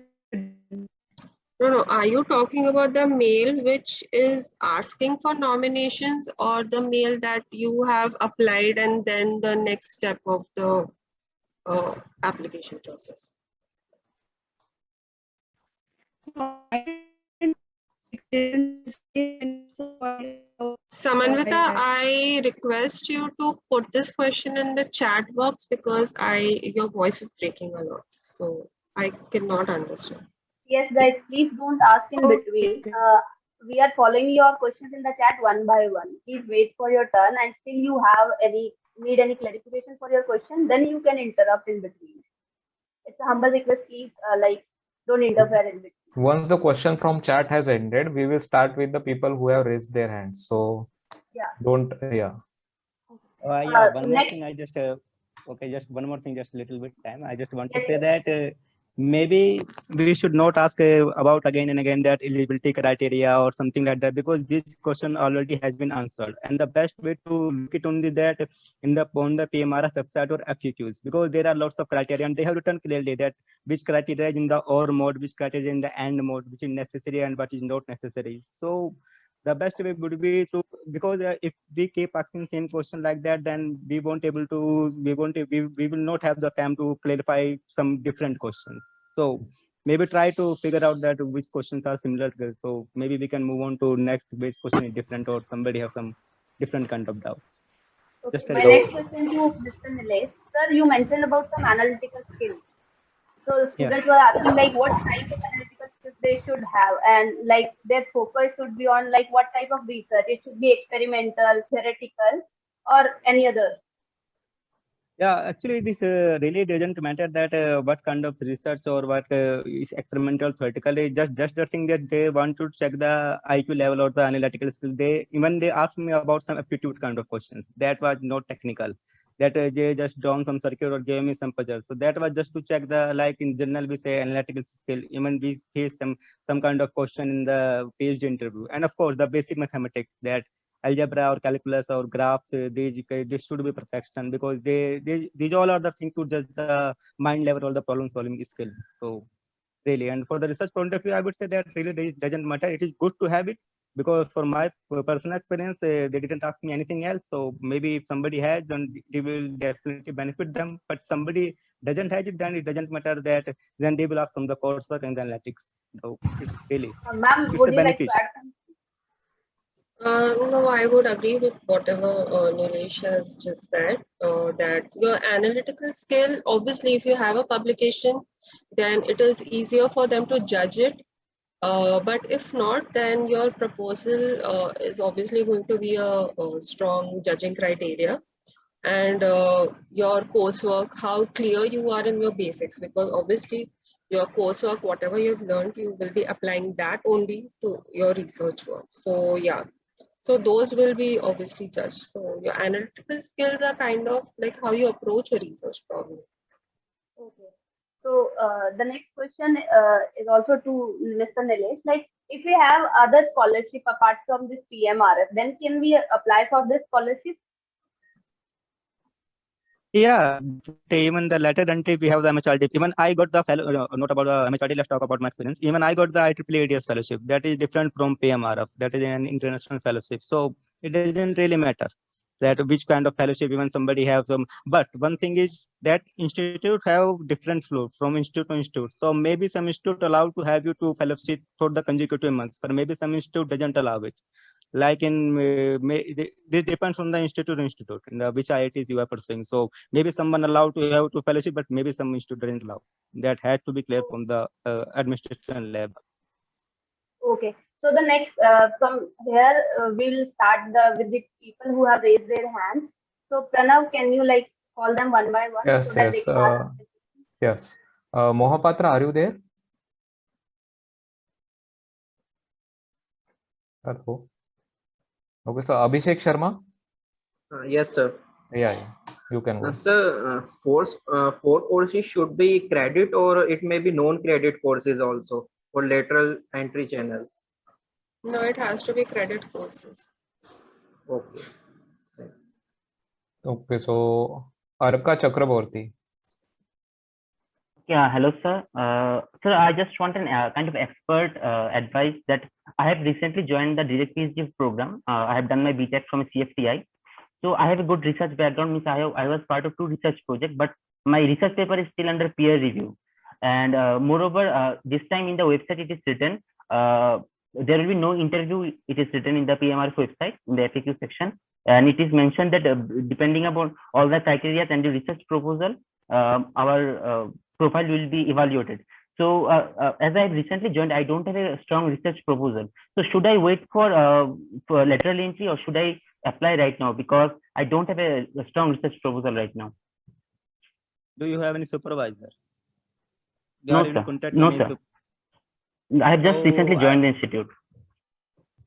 No. Are you talking about the mail which is asking for nominations or the mail that you have applied and then the next step of the application process? Samanvita, I request you to put this question in the chat box because your voice is breaking a lot, so I cannot understand. Yes, guys, please don't ask in between. We are following your questions in the chat one by one. Please wait for your turn, and still you have need any clarification for your question, then you can interrupt in between. It's a humble request, please, don't interfere in between. Once the question from chat has ended, we will start with the people who have raised their hands. So yeah, don't, yeah. Yeah, one more next. thing. I just okay, just one more thing, just a little bit time. I just want to say that maybe we should not ask about again and again that eligibility criteria or something like that, because this question already has been answered. And the best way to look it only that on the PMRF website or FAQs, because there are lots of criteria and they have written clearly that which criteria is in the OR mode, which criteria is in the AND mode, which is necessary and what is not necessary. So the best way would be to, because if we keep asking same question like that, then we will not have the time to clarify some different questions. So maybe try to figure out that which questions are similar. So maybe we can move on to next, which question is different or somebody have some different kind of doubts. Okay, my next question to Mr. Nilesh. Sir, you mentioned about some analytical skills. So students were asking like what type of analytical skills they should have, and like their focus should be on like what type of research. It should be experimental, theoretical, or any other. Yeah, actually, this really doesn't matter that what kind of research or what is experimental, theoretical. Just the thing that they want to check the IQ level or the analytical skill. They asked me about some aptitude kind of questions. That was not technical. That they just drawn some circuit or gave me some puzzle. So that was just to check the, like in general we say analytical skill. Even we face some kind of question in the PhD interview, and of course the basic mathematics, that algebra or calculus or graphs, they should be perfection, because these all are the things to judge the mind level or the problem solving skills. So really, and for the research point of view, I would say that really doesn't matter. It is good to have it, because for my personal experience, they didn't ask me anything else. So maybe if somebody has, then it will definitely benefit them. But somebody doesn't have it, then it doesn't matter, that then they will ask from the coursework and the analytics. So it's really, Ma'am, it's would a you like to benefit. add something? No, I would agree with whatever Nilesh has just said, that your analytical skill, obviously, if you have a publication, then it is easier for them to judge it. But if not, then your proposal is obviously going to be a strong judging criteria. And your coursework, how clear you are in your basics, because obviously your coursework, whatever you've learned, you will be applying that only to your research work. So yeah, so those will be obviously judged. So your analytical skills are kind of like how you approach a research problem. Okay. So the next question is also to Mr. Nilesh. Like, if we have other scholarship apart from this PMRF, then can we apply for this scholarship? Yeah, even the latter until we have the MHRD. Even I got the fellow, not about the MHRD, let's talk about my experience. Even I got the IEEE ADS fellowship. That is different from PMRF. That is an international fellowship. So it doesn't really matter that which kind of fellowship even somebody has some. But one thing is that institute have different flow from institute to institute. So maybe some institute allowed to have you to fellowship for the consecutive months, but maybe some institute doesn't allow it. Like in this depends on the institute in the which IITs you are pursuing. So maybe someone allowed to have to fellowship, but maybe some institute doesn't allow. That had to be clear from the administration level. Okay. So the next from here we will start with the people who have raised their hands. So Pranav, can you like call them one by one? Yes, so yes, yes. Mohapatra, are you there? Hello. Okay, so Abhishek Sharma. Yes, sir. Yeah, you can go. Sir, four courses should be credit, or it may be non-credit courses also for lateral entry channel. No, it has to be credit courses. Okay. Okay, so Arka Chakraborty. Yeah, hello, sir. Sir, I just want an kind of expert advice that I have recently joined the Direct PhD program. I have done my BTech from CFTI. So I have a good research background, means I was part of 2 research projects, but my research paper is still under peer review. And moreover, this time in the website it is written, there will be no interview. It is written in the PMRF website in the FAQ section. And it is mentioned that depending upon all the criteria and the research proposal, our profile will be evaluated. So as I have recently joined, I don't have a strong research proposal. So should I wait for lateral entry, or should I apply right now? Because I don't have a strong research proposal right now. Do you have any supervisor? No, sir. No, sir. I have just recently joined the institute.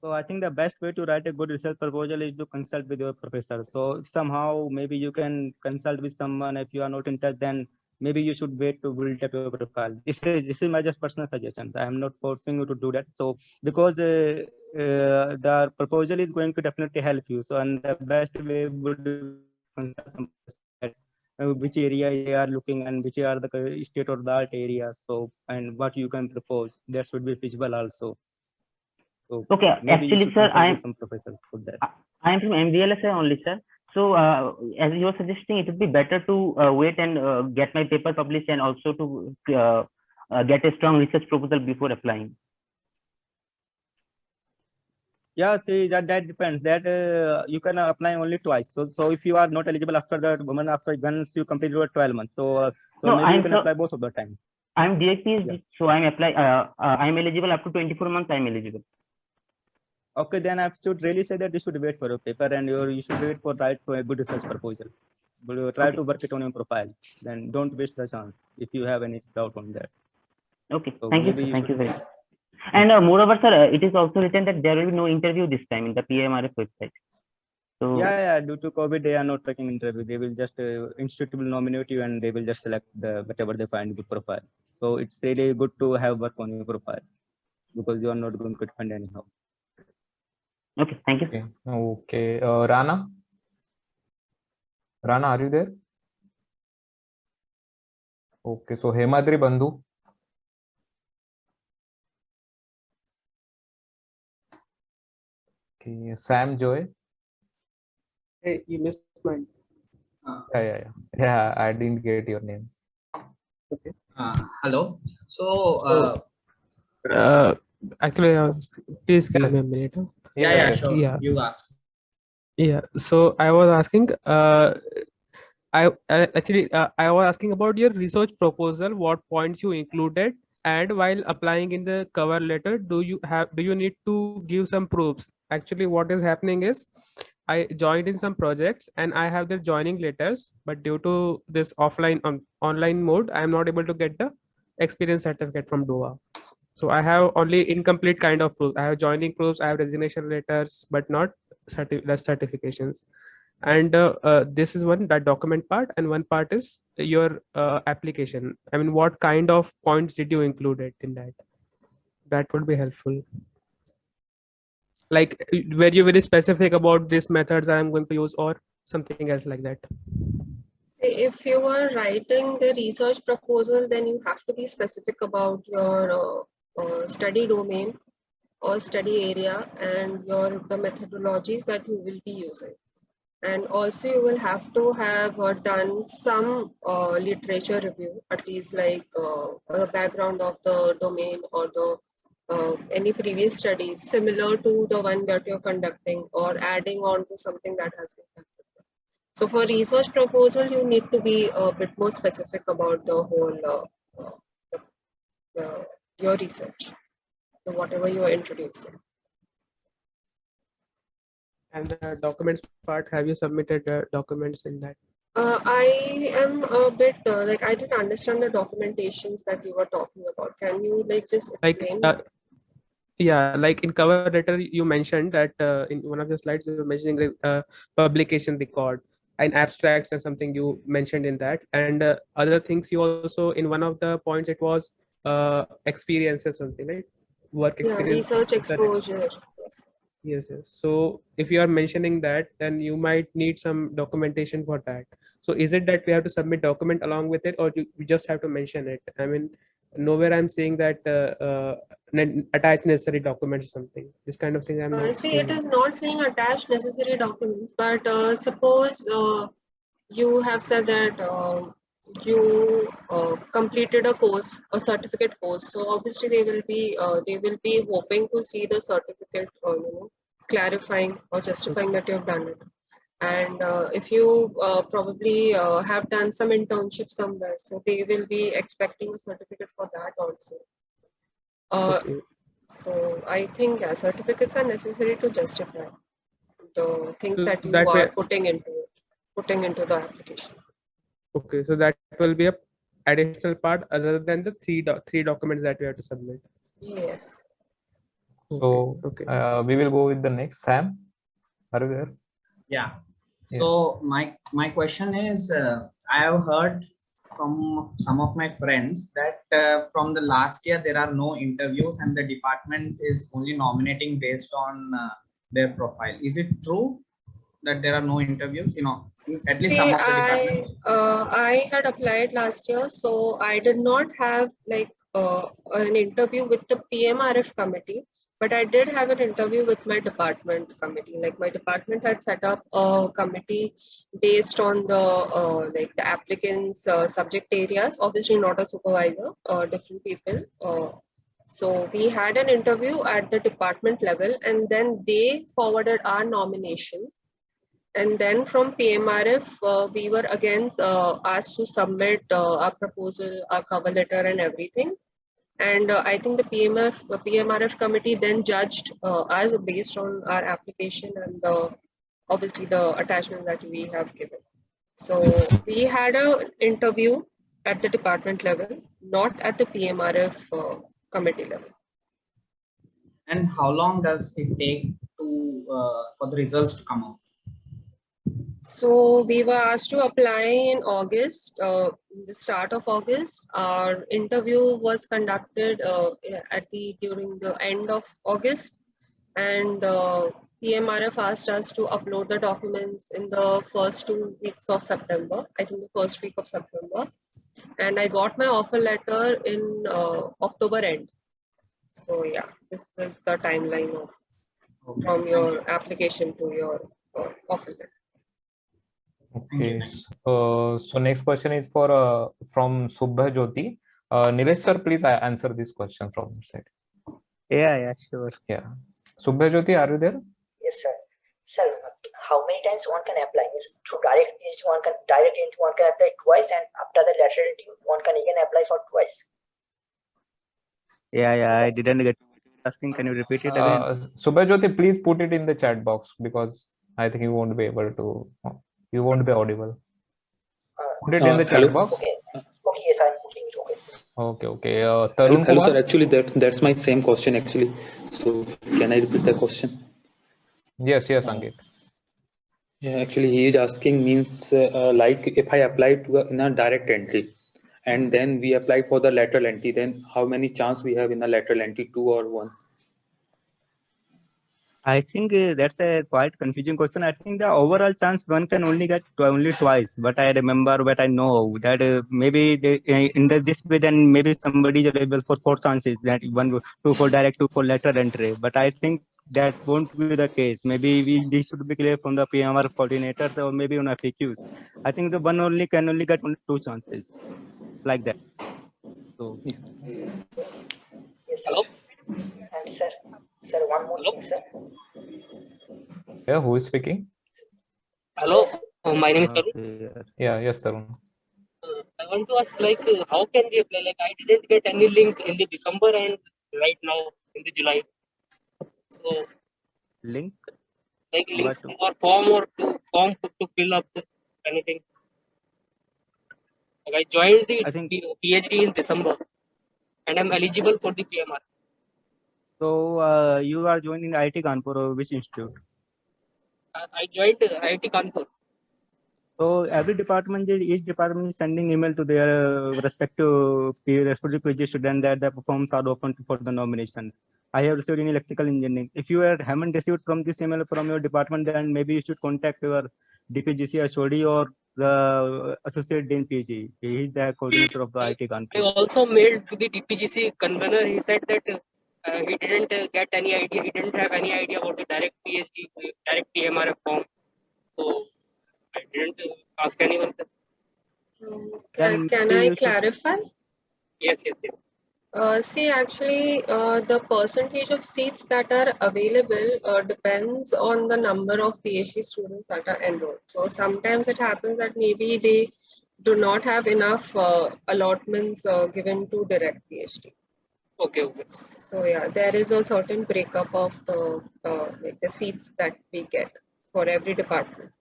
So I think the best way to write a good research proposal is to consult with your professor. So if somehow maybe you can consult with someone. If you are not in touch, then maybe you should wait to build up your profile. This is my just personal suggestion. I am not forcing you to do that. So because the proposal is going to definitely help you. So and the best way would consult some which area they are looking and which are the state of the art areas. So and what you can propose, that should be feasible also. So okay, actually, sir, I am from professors for that. I am from MDLSA only, sir. So as you are suggesting, it would be better to wait and get my paper published, and also to get a strong research proposal before applying. Yeah, see that depends. That you can apply only twice. So if you are not eligible after that, once you complete your 12 months, so No, maybe you can apply both of the time. I'm direct PhD, so I'm eligible up to 24 months. I'm eligible. Okay, then I should really say that you should wait for your paper, and you should wait for a good research proposal. But you try to work it on your profile. Then don't waste the chance if you have any doubt on that. Okay, so thank you, sir. Thank you very much. And moreover, sir, it is also written that there will be no interview this time in the PMRF website. So yeah, due to COVID, they are not taking interview. They will just institute will nominate you, and they will just select whatever they find good profile. So it's really good to have work on your profile, because you are not going to find anyhow. Okay, thank you. Okay, Rana, are you there? Okay, so Hemadri Bandhu. Okay, Sam Joy. Hey, you missed mine. Yeah, I didn't get your name. Okay. Hello. So actually, please give me a minute. Yeah, sure. Yeah. You ask. Yeah. So I was asking. I was asking about your research proposal. What points you included, and while applying in the cover letter, do you need to give some proofs? Actually, what is happening is, I joined in some projects and I have the joining letters, but due to this online mode, I am not able to get the experience certificate from DOA. So I have only incomplete kind of proof. I have joining proofs, I have resignation letters, but not certifications. And this is that document part, and one part is your application. I mean, what kind of points did you include it in that? That would be helpful. like were you very specific about these methods I'm going to use or something else like that? If you are writing the research proposal, then you have to be specific about your study domain or study area and the methodologies that you will be using. And also you will have to have done some literature review, at least like the background of the domain or the any previous studies similar to the one that you're conducting or adding on to something that has been done. So for research proposal, you need to be a bit more specific about the whole your research, so whatever you are introducing. And the documents part, have you submitted documents in that? I am a bit like I didn't understand the documentations that you were talking about. Can you like just explain? Yeah, like in cover letter, you mentioned that in one of the slides you were mentioning the publication record and abstracts and something you mentioned in that, and other things you also in one of the points it was experiences something, right? Work experience. Research exposure. Yes. So if you are mentioning that, then you might need some documentation for that. So is it that we have to submit document along with it, or we just have to mention it? I mean, nowhere I'm saying that attach necessary documents or something. This kind of thing I'm not See, seeing. it is not saying attach necessary documents, but suppose you have said that you completed a course, a certificate course. So obviously they will be hoping to see the certificate, clarifying or justifying that you have done it. And if you probably have done some internship somewhere, so they will be expecting a certificate for that also. So I think certificates are necessary to justify the things that you are putting into the application. Okay, so that will be a additional part other than the three documents that we have to submit. Yes. So we will go with the next. Sam, are you there? Yeah. So my question is, I have heard from some of my friends that from the last year there are no interviews and the department is only nominating based on their profile. Is it true that there are no interviews? At least some of the departments. I had applied last year, so I did not have like an interview with the PMRF committee. But I did have an interview with my department committee. Like my department had set up a committee based on the the applicants' subject areas. Obviously, not a supervisor, different people. So we had an interview at the department level, and then they forwarded our nominations. And then from PMRF, we were again asked to submit our proposal, our cover letter, and everything. And I think the PMRF committee then judged us based on our application and obviously the attachment that we have given. So we had an interview at the department level, not at the PMRF committee level. And how long does it take to for the results to come out? So we were asked to apply in August, the start of August. Our interview was conducted during the end of August, and PMRF asked us to upload the documents in the first 2 weeks of September. I think the first week of September, and I got my offer letter in October end. So yeah, this is the timeline from your application to your offer letter. Okay. So next question is for from Subha Jyoti. Nilesh sir, please answer this question from your side. Yeah, sure. Yeah. Subha Jyoti, are you there? Yes, sir. Sir, how many times one can apply? Is through direct entry one can apply twice, and after the lateral entry one can again apply for twice. Yeah, I didn't get asking. Can you repeat it again? Subha Jyoti, please put it in the chat box because I think you won't be able to. You won't be audible. Put it in the chat box. Okay, yes, I'm putting it. Okay. Tarun hello, Kumar? sir. Actually, that's my same question actually. So can I repeat the question? Yes, Ankit. Yeah, actually, he is asking means like if I apply in a direct entry, and then we apply for the lateral entry, then how many chance we have in a lateral entry, 2 or 1? I think that's a quite confusing question. I think the overall chance one can only get only twice. But I remember, but I know that maybe this way, then maybe somebody is available for 4 chances. That one, two for direct, two for lateral entry. But I think that won't be the case. Maybe this should be clear from the PMR coordinator or maybe on FAQs. I think the one only can only get only 2 chances, like that. So. Yes, hello. And sir, one more thing, sir. Yeah, who is speaking? Hello, my name is Tarun. Yeah, yes, Tarun. I want to ask, like, how can we apply? Like, I didn't get any link in the December and right now in the July. So, link? Like link or form or form to fill up anything. Like I joined the PhD in December, and I'm eligible for the PMR. So you are joining IIT Kanpur or which institute? I joined IIT Kanpur. So every department, each department is sending email to their respective PhD student that the forms are open for the nominations. I have received in electrical engineering. If you haven't received from this email from your department, then maybe you should contact your DPGC HOD or the associate dean PG. He is the coordinator of the IIT Kanpur. I also mailed to the DPGC convener. He said that he didn't get any idea. He didn't have any idea about the direct PhD, direct PMRF form. So I didn't ask anyone. Can I clarify? Yes. See, actually, the percentage of seats that are available depends on the number of PhD students that are enrolled. So sometimes it happens that maybe they do not have enough allotments given to direct PhD. Okay. So yeah, there is a certain breakup of the seats that we get for every department.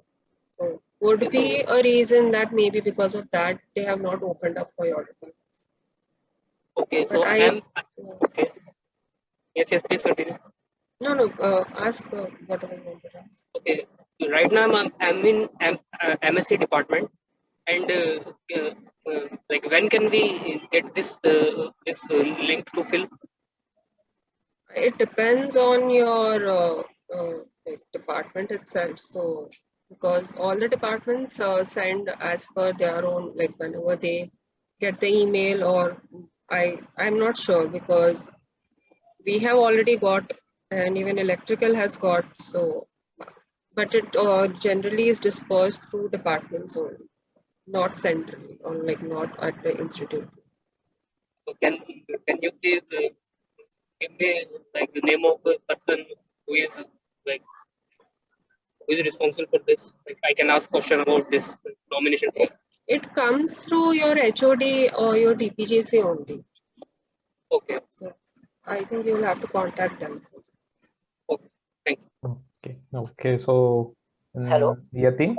So would be a reason that maybe because of that they have not opened up for your department. Okay, so I'm okay. Yes, please continue. No, ask whatever you want to ask. Okay, right now I'm in MSc department, and like when can we get this link to fill? It depends on your department itself. So because all the departments send as per their own, like whenever they get the email, or I'm not sure because we have already got, and even electrical has got, so but it generally is dispersed through departments only, not centrally, or like not at the institute. So can you please give me like the name of the person who is responsible for this? Like I can ask question about this nomination. It comes through your HOD or your DPGC only. Okay. So I think you'll have to contact them. Okay. Thank you. Okay. So Hello. Yatin?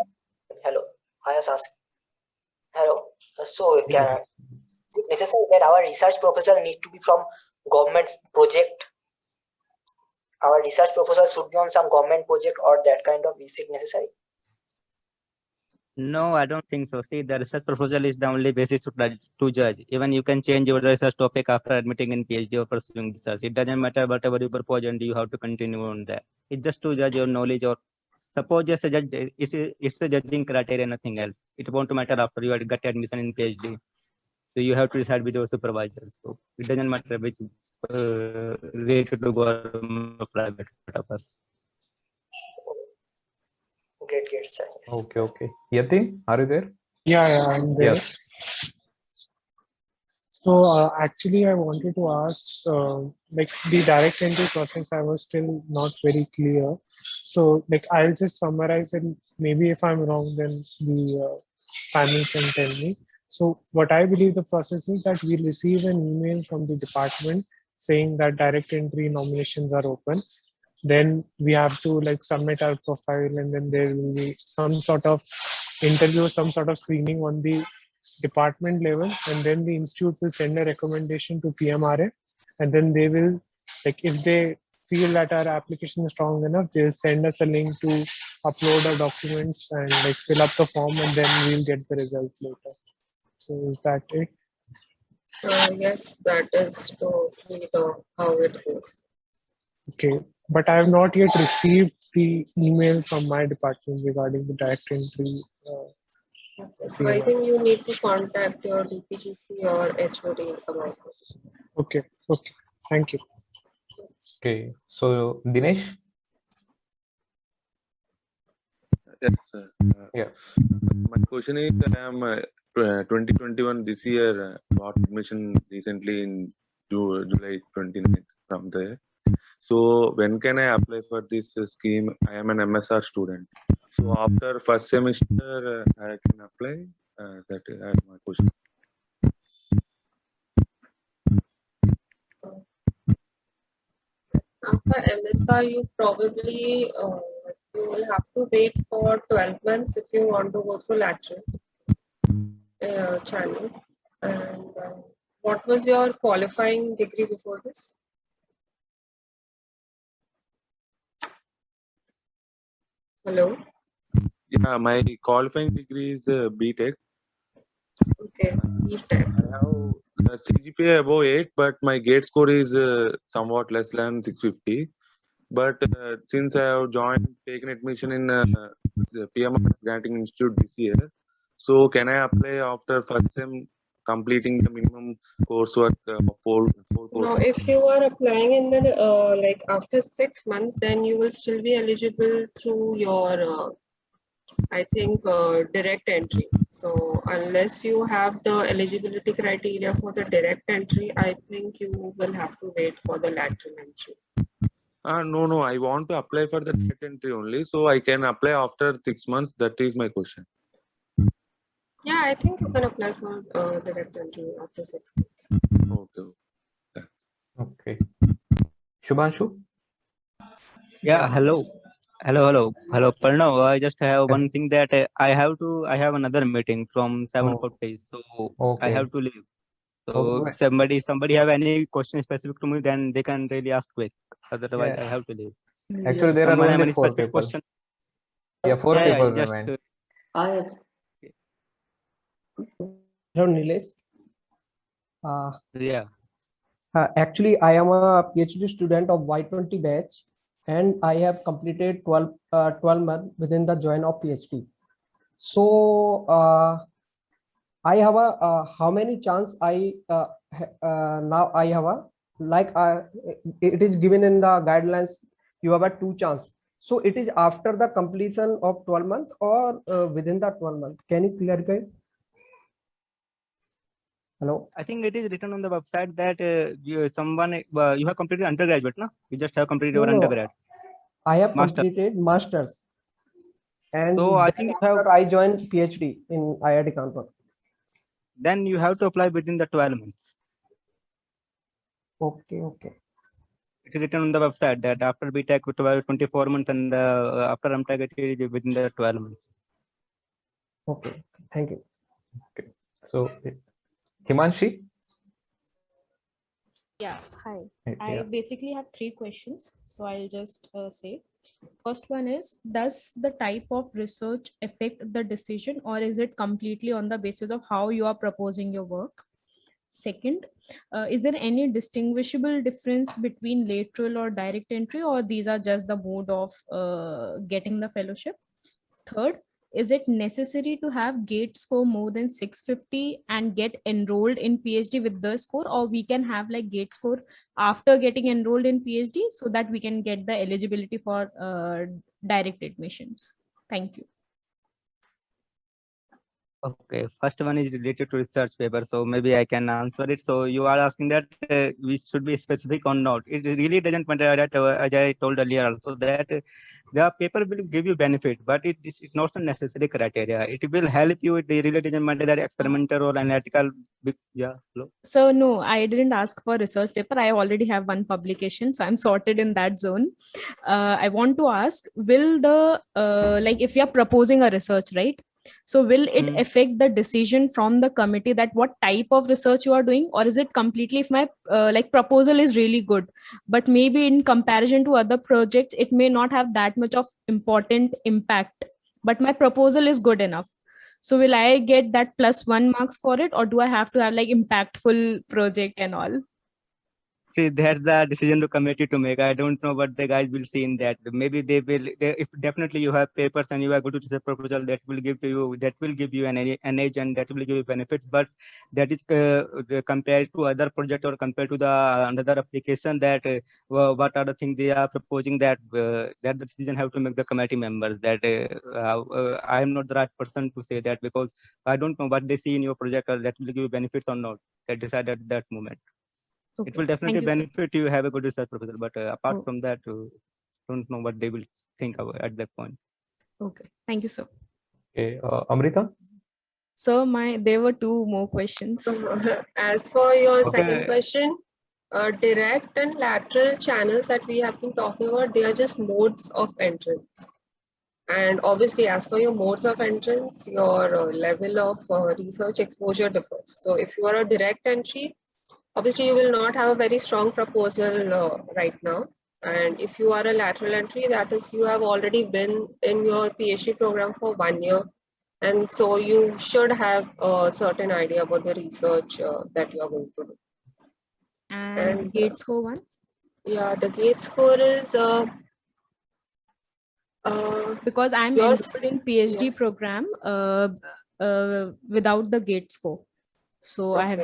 Hello. I was asking. Hello. So is it necessary that our research proposal need to be from government project? Our research proposal should be on some government project or that kind of, is it necessary? No, I don't think so. See, the research proposal is the only basis to judge. Even you can change your research topic after admitting in PhD or pursuing research. It doesn't matter whatever you propose and you have to continue on that. It's just to judge your knowledge, or suppose just a judge, it's a judging criteria, nothing else. It won't matter after you get admission in PhD. So you have to decide with your supervisor. So it doesn't matter which related to government or private purpose. Great, sir. Yes. Okay. Yatin, are you there? Yeah, I'm there. Yes. So actually, I wanted to ask, like the direct entry process, I was still not very clear. So like I'll just summarize it. Maybe if I'm wrong, then the panel can tell me. So what I believe the process is that we receive an email from the department saying that direct entry nominations are open. Then we have to like submit our profile, and then there will be some sort of interview, some sort of screening on the department level, and then the institute will send a recommendation to PMRF, and then they will, like, if they feel that our application is strong enough, they'll send us a link to upload our documents and like fill up the form, and then we'll get the result later. So is that it? Yes, that is totally how it goes. Okay. but I have not yet received the email from my department regarding the direct entry. So I think you need to contact your DPGC or HOD about this. Okay, okay, thank you. Okay, so Dinesh? Yes, sir. Yeah. My question is, I am 2021 this year got admission recently in July 29th from there. So when can I apply for this scheme? I am an MSR student. So after first semester, I can apply. That is my question. After MSR, you probably you will have to wait for 12 months if you want to go through lateral channel. And what was your qualifying degree before this? Hello? Yeah, my qualifying degree is BTech. Okay, BTech. I have CGPA above 8, but my gate score is somewhat less than 650. But since I have taken admission in the PMR Granting Institute this year, so can I apply after first sem completing the minimum coursework of four courses? No, if you are applying in the like after 6 months, then you will still be eligible through your I think direct entry. So unless you have the eligibility criteria for the direct entry, I think you will have to wait for the lateral entry. No, I want to apply for the direct entry only, so I can apply after 6 months. That is my question. Yeah, I think you can apply for direct entry after 6 months. Okay. Okay. Shubhanshu? Yeah, hello. Pranav, I just have one thing that I have another meeting from 7:40, so I Okay. have to leave. So Oh, if somebody have any question specific to me, then they can really ask quick. Otherwise, Yeah. I have to leave. Actually, there are Someone have only any 4 specific people. question? Yeah, 4 Yeah, people just remain. Hello, Nilesh. yeah. Actually, I am a PhD student of Y20 batch, and I have completed 12 months within the join of PhD. So I have a how many chance I now I have a like it is given in the guidelines. You have a 2 chance. So it is after the completion of 12 months or within the 12 months. Can you clarify? Hello. I think it is written on the website that you have completed undergraduate, no? You just have completed your No, undergrad. I have Master. completed masters, and So I then think you have. after I joined PhD in IIT Kanpur. Then you have to apply within the 12 months. Okay. It is written on the website that after BTech 24 months and after MTech it is within the 12 months. Okay. Thank you. Okay. So, Himanshi? Yeah, hi. Yeah. I basically have 3 questions, so I'll just say. First one is, does the type of research affect the decision, or is it completely on the basis of how you are proposing your work? Second, is there any distinguishable difference between lateral or direct entry, or these are just the mode of getting the fellowship? Third, is it necessary to have gate score more than 650 and get enrolled in PhD with the score, or we can have like gate score after getting enrolled in PhD so that we can get the eligibility for direct admissions? Thank you. Okay, first one is related to research paper, so maybe I can answer it. So you are asking that we should be specific or not. It really doesn't matter that, as I told earlier also, that the paper will give you benefit, but it's not a necessary criteria. It will help you. It really doesn't matter that experimental or analytical. Yeah, hello. So no, I didn't ask for research paper. I already have one publication, so I'm sorted in that zone. I want to ask, will the like if you are proposing a research, right? So will it affect the decision from the committee that what type of research you are doing, or is it completely, if my like proposal is really good, but maybe in comparison to other projects, it may not have that much of important impact, but my proposal is good enough. So will I get that +1 marks for it, or do I have to have like impactful project and all? See, that's the decision to committee to make. I don't know what the guys will see in that. Maybe they will. If definitely you have papers and you are going to research proposal, that will give you an edge and that will give you benefits. But that is compared to other project or compared to the another application, that what are the things they are proposing, that the decision have to make the committee members. That I am not the right person to say that, because I don't know what they see in your project or that will give you benefits or not. That decide at that moment. Okay. It will definitely benefit you have a good research proposal, but apart from that, don't know what they will think about at that point. Okay, thank you, sir. Okay, Amrita. So there were two more questions. As for your second question, direct and lateral channels that we have been talking about, they are just modes of entrance. And obviously, as per your modes of entrance, your level of research exposure differs. So if you are a direct entry, obviously you will not have a very strong proposal right now. And if you are a lateral entry, that is, you have already been in your PhD program for 1 year. And so you should have a certain idea about the research that you are going to do. And GATE score one? Yeah, the GATE score is because I'm enrolled in PhD program without the GATE score. So I have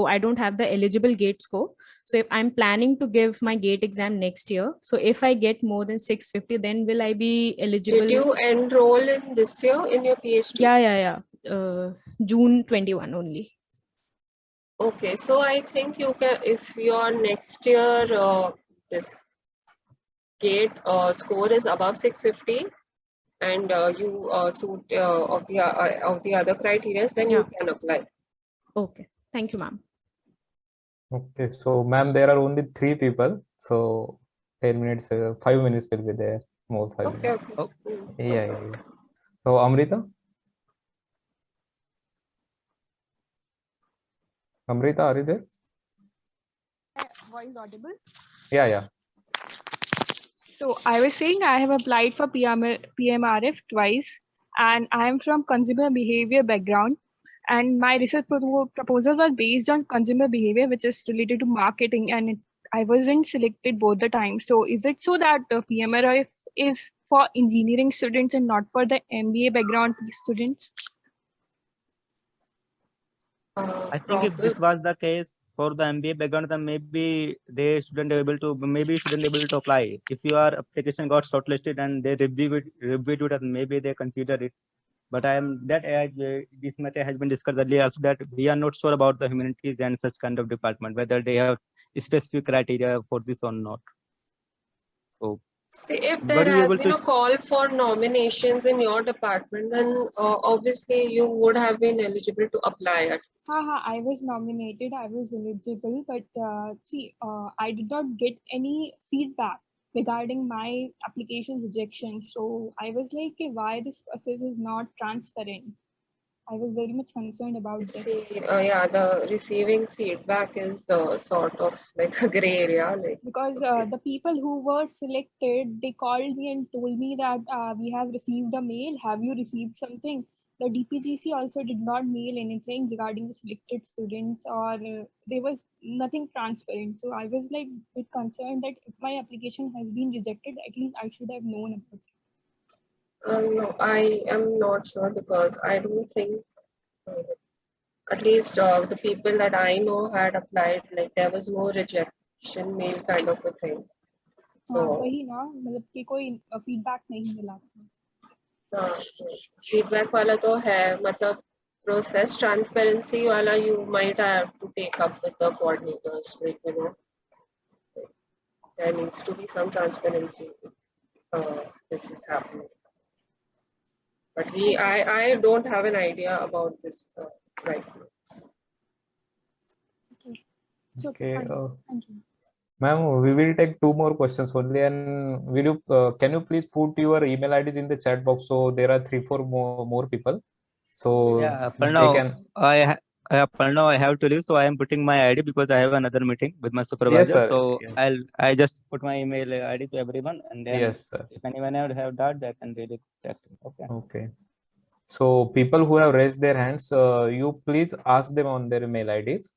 I don't have the eligible GATE score. So if I'm planning to give my GATE exam next year, so if I get more than 650, then will I be eligible? Did you enroll in this year in your PhD? Yeah. June 21 only. Okay, so I think you can, if your next year this GATE score is above 650 and you suit of the other criteria, then you can apply. Okay, thank you, ma'am. Okay, so ma'am, there are only 3 people, so 10 minutes, 5 minutes will be there, more 5 minutes. Okay. Yeah. So Amrita? Amrita, are you there? Voice audible? Yeah. So I was saying I have applied for PMRF twice, and I am from consumer behavior background, and my research proposal was based on consumer behavior, which is related to marketing, and I wasn't selected both the times. So is it so that the PMRF is for engineering students and not for the MBA background students? I think if this was the case for the MBA background, then maybe they shouldn't able to apply. If your application got shortlisted and they reviewed it, and maybe they consider it. But this matter has been discussed earlier also, that we are not sure about the humanities and such kind of department, whether they have specific criteria for this or not. So see, if there has been a call for nominations in your department, then obviously you would have been eligible to apply. I was nominated, I was eligible, but I did not get any feedback regarding my application rejection. So I was like, why this process is not transparent? I was very much concerned about this. The receiving feedback is sort of like a gray area. Because the people who were selected, they called me and told me that we have received a mail. Have you received something? The DPGC also did not mail anything regarding the selected students, or there was nothing transparent. So I was like a bit concerned that if my application has been rejected, at least I should have known about it. No, I am not sure, because I don't think at least the people that I know had applied, like there was no rejection mail kind of a thing. So वही ना, मतलब कि कोई feedback नहीं मिला था. Feedback वाला तो है, मतलब process transparency वाला you might have to take up with the coordinators, like, there needs to be some transparency. This is happening. But I don't have an idea about this right now. Okay. Ma'am, we will take 2 more questions only, and can you please put your email IDs in the chat box? So there are 3-4 more people. So for now, I have to leave, so I am putting my ID because I have another meeting with my supervisor. Yes, sir. So I just put my email ID to everyone, and then yes, sir. If anyone else have that, they can really contact me. Okay. So people who have raised their hands, you please ask them on their email IDs.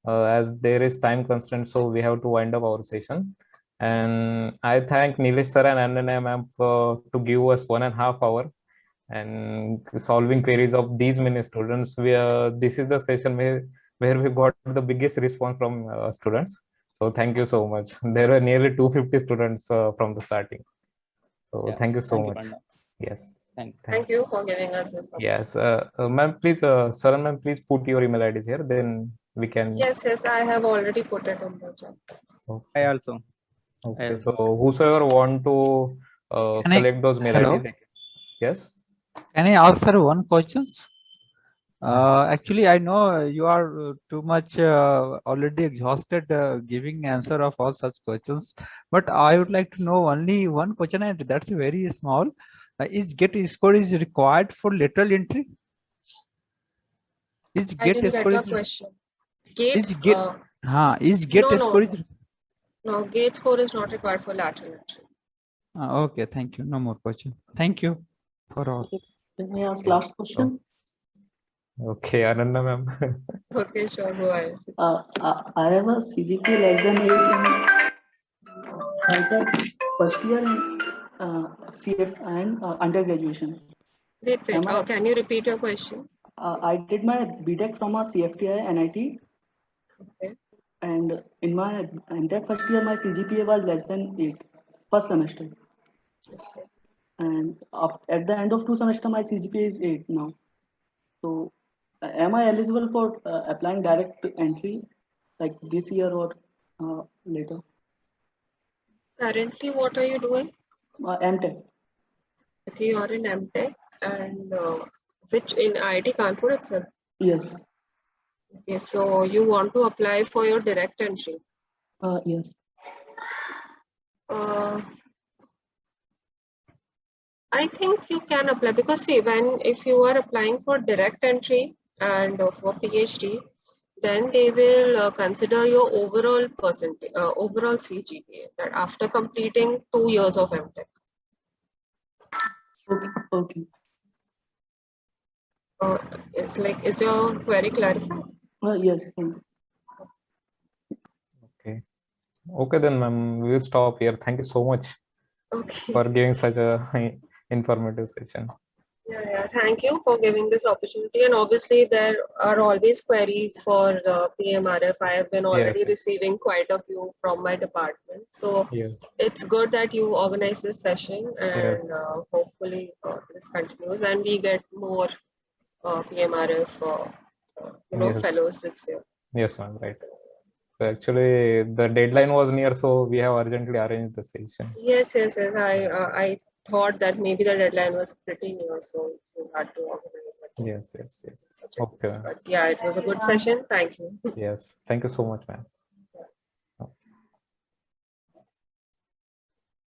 as there is time constraint, so we have to wind up our session. And I thank Nilesh sir and Ananya ma'am to give us 1.5 hours and solving queries of these many students. This is the session where we got the biggest response from students. So thank you so much. There were nearly 250 students from the starting. So Yeah, thank you so thank you, much. Panda. Yes. Thank you for giving us this opportunity. Yes, ma'am, please, sir and ma'am, please put your email IDs here. Then we can. Yes, I have already put it on the chat. I also. Okay, so whosoever want to collect those mail Hello? IDs. Yes. Can I ask sir one question? Actually, I know you are too much already exhausted giving answer of all such questions, but I would like to know only one question, and that's very small. Is get score is required for lateral entry? Is I get didn't get score your is question. is Gates? get is get no, score no, is no. Gate score is not required for lateral entry. okay? Thank you. No more question. Thank you for all. Can I ask last question? Okay, Ananda ma'am. Okay, sure, go ahead. I have a CGPA less than 8 in High-Tech first year and CF and undergraduation. Wait. Can you repeat your question? I did my BTech from a CFTI NIT. Okay. And in my MTech first year, my CGPA was less than 8, first semester. Okay. And at the end of 2 semesters, my CGPA is 8 now. So, am I eligible for applying direct entry like this year or later? Currently, what are you doing? MTech. Okay, you're in MTech and which in IIT Kanpur itself? Yes. Okay, so you want to apply for your direct entry? Yes. I think you can apply because see, if you are applying for direct entry and for PhD, then they will consider your overall percentage, overall CGPA, that after completing 2 years of MTech. Okay. Is your query clarified? Yes. Okay, then ma'am, we will stop here. Thank you so much for giving such a informative session. Yeah, thank you for giving this opportunity. And obviously, there are always queries for PMRF. I have been already receiving quite a few from my department. So it's good that you organize this session, and hopefully this continues and we get more PMRF fellows this year. Yes, ma'am, right. So actually, the deadline was near, so we have urgently arranged the session. Yes. I thought that maybe the deadline was pretty near, so you had to organize it. Yes. Okay. But yeah, it was a good session. Thank you. Yes, thank you so much, ma'am.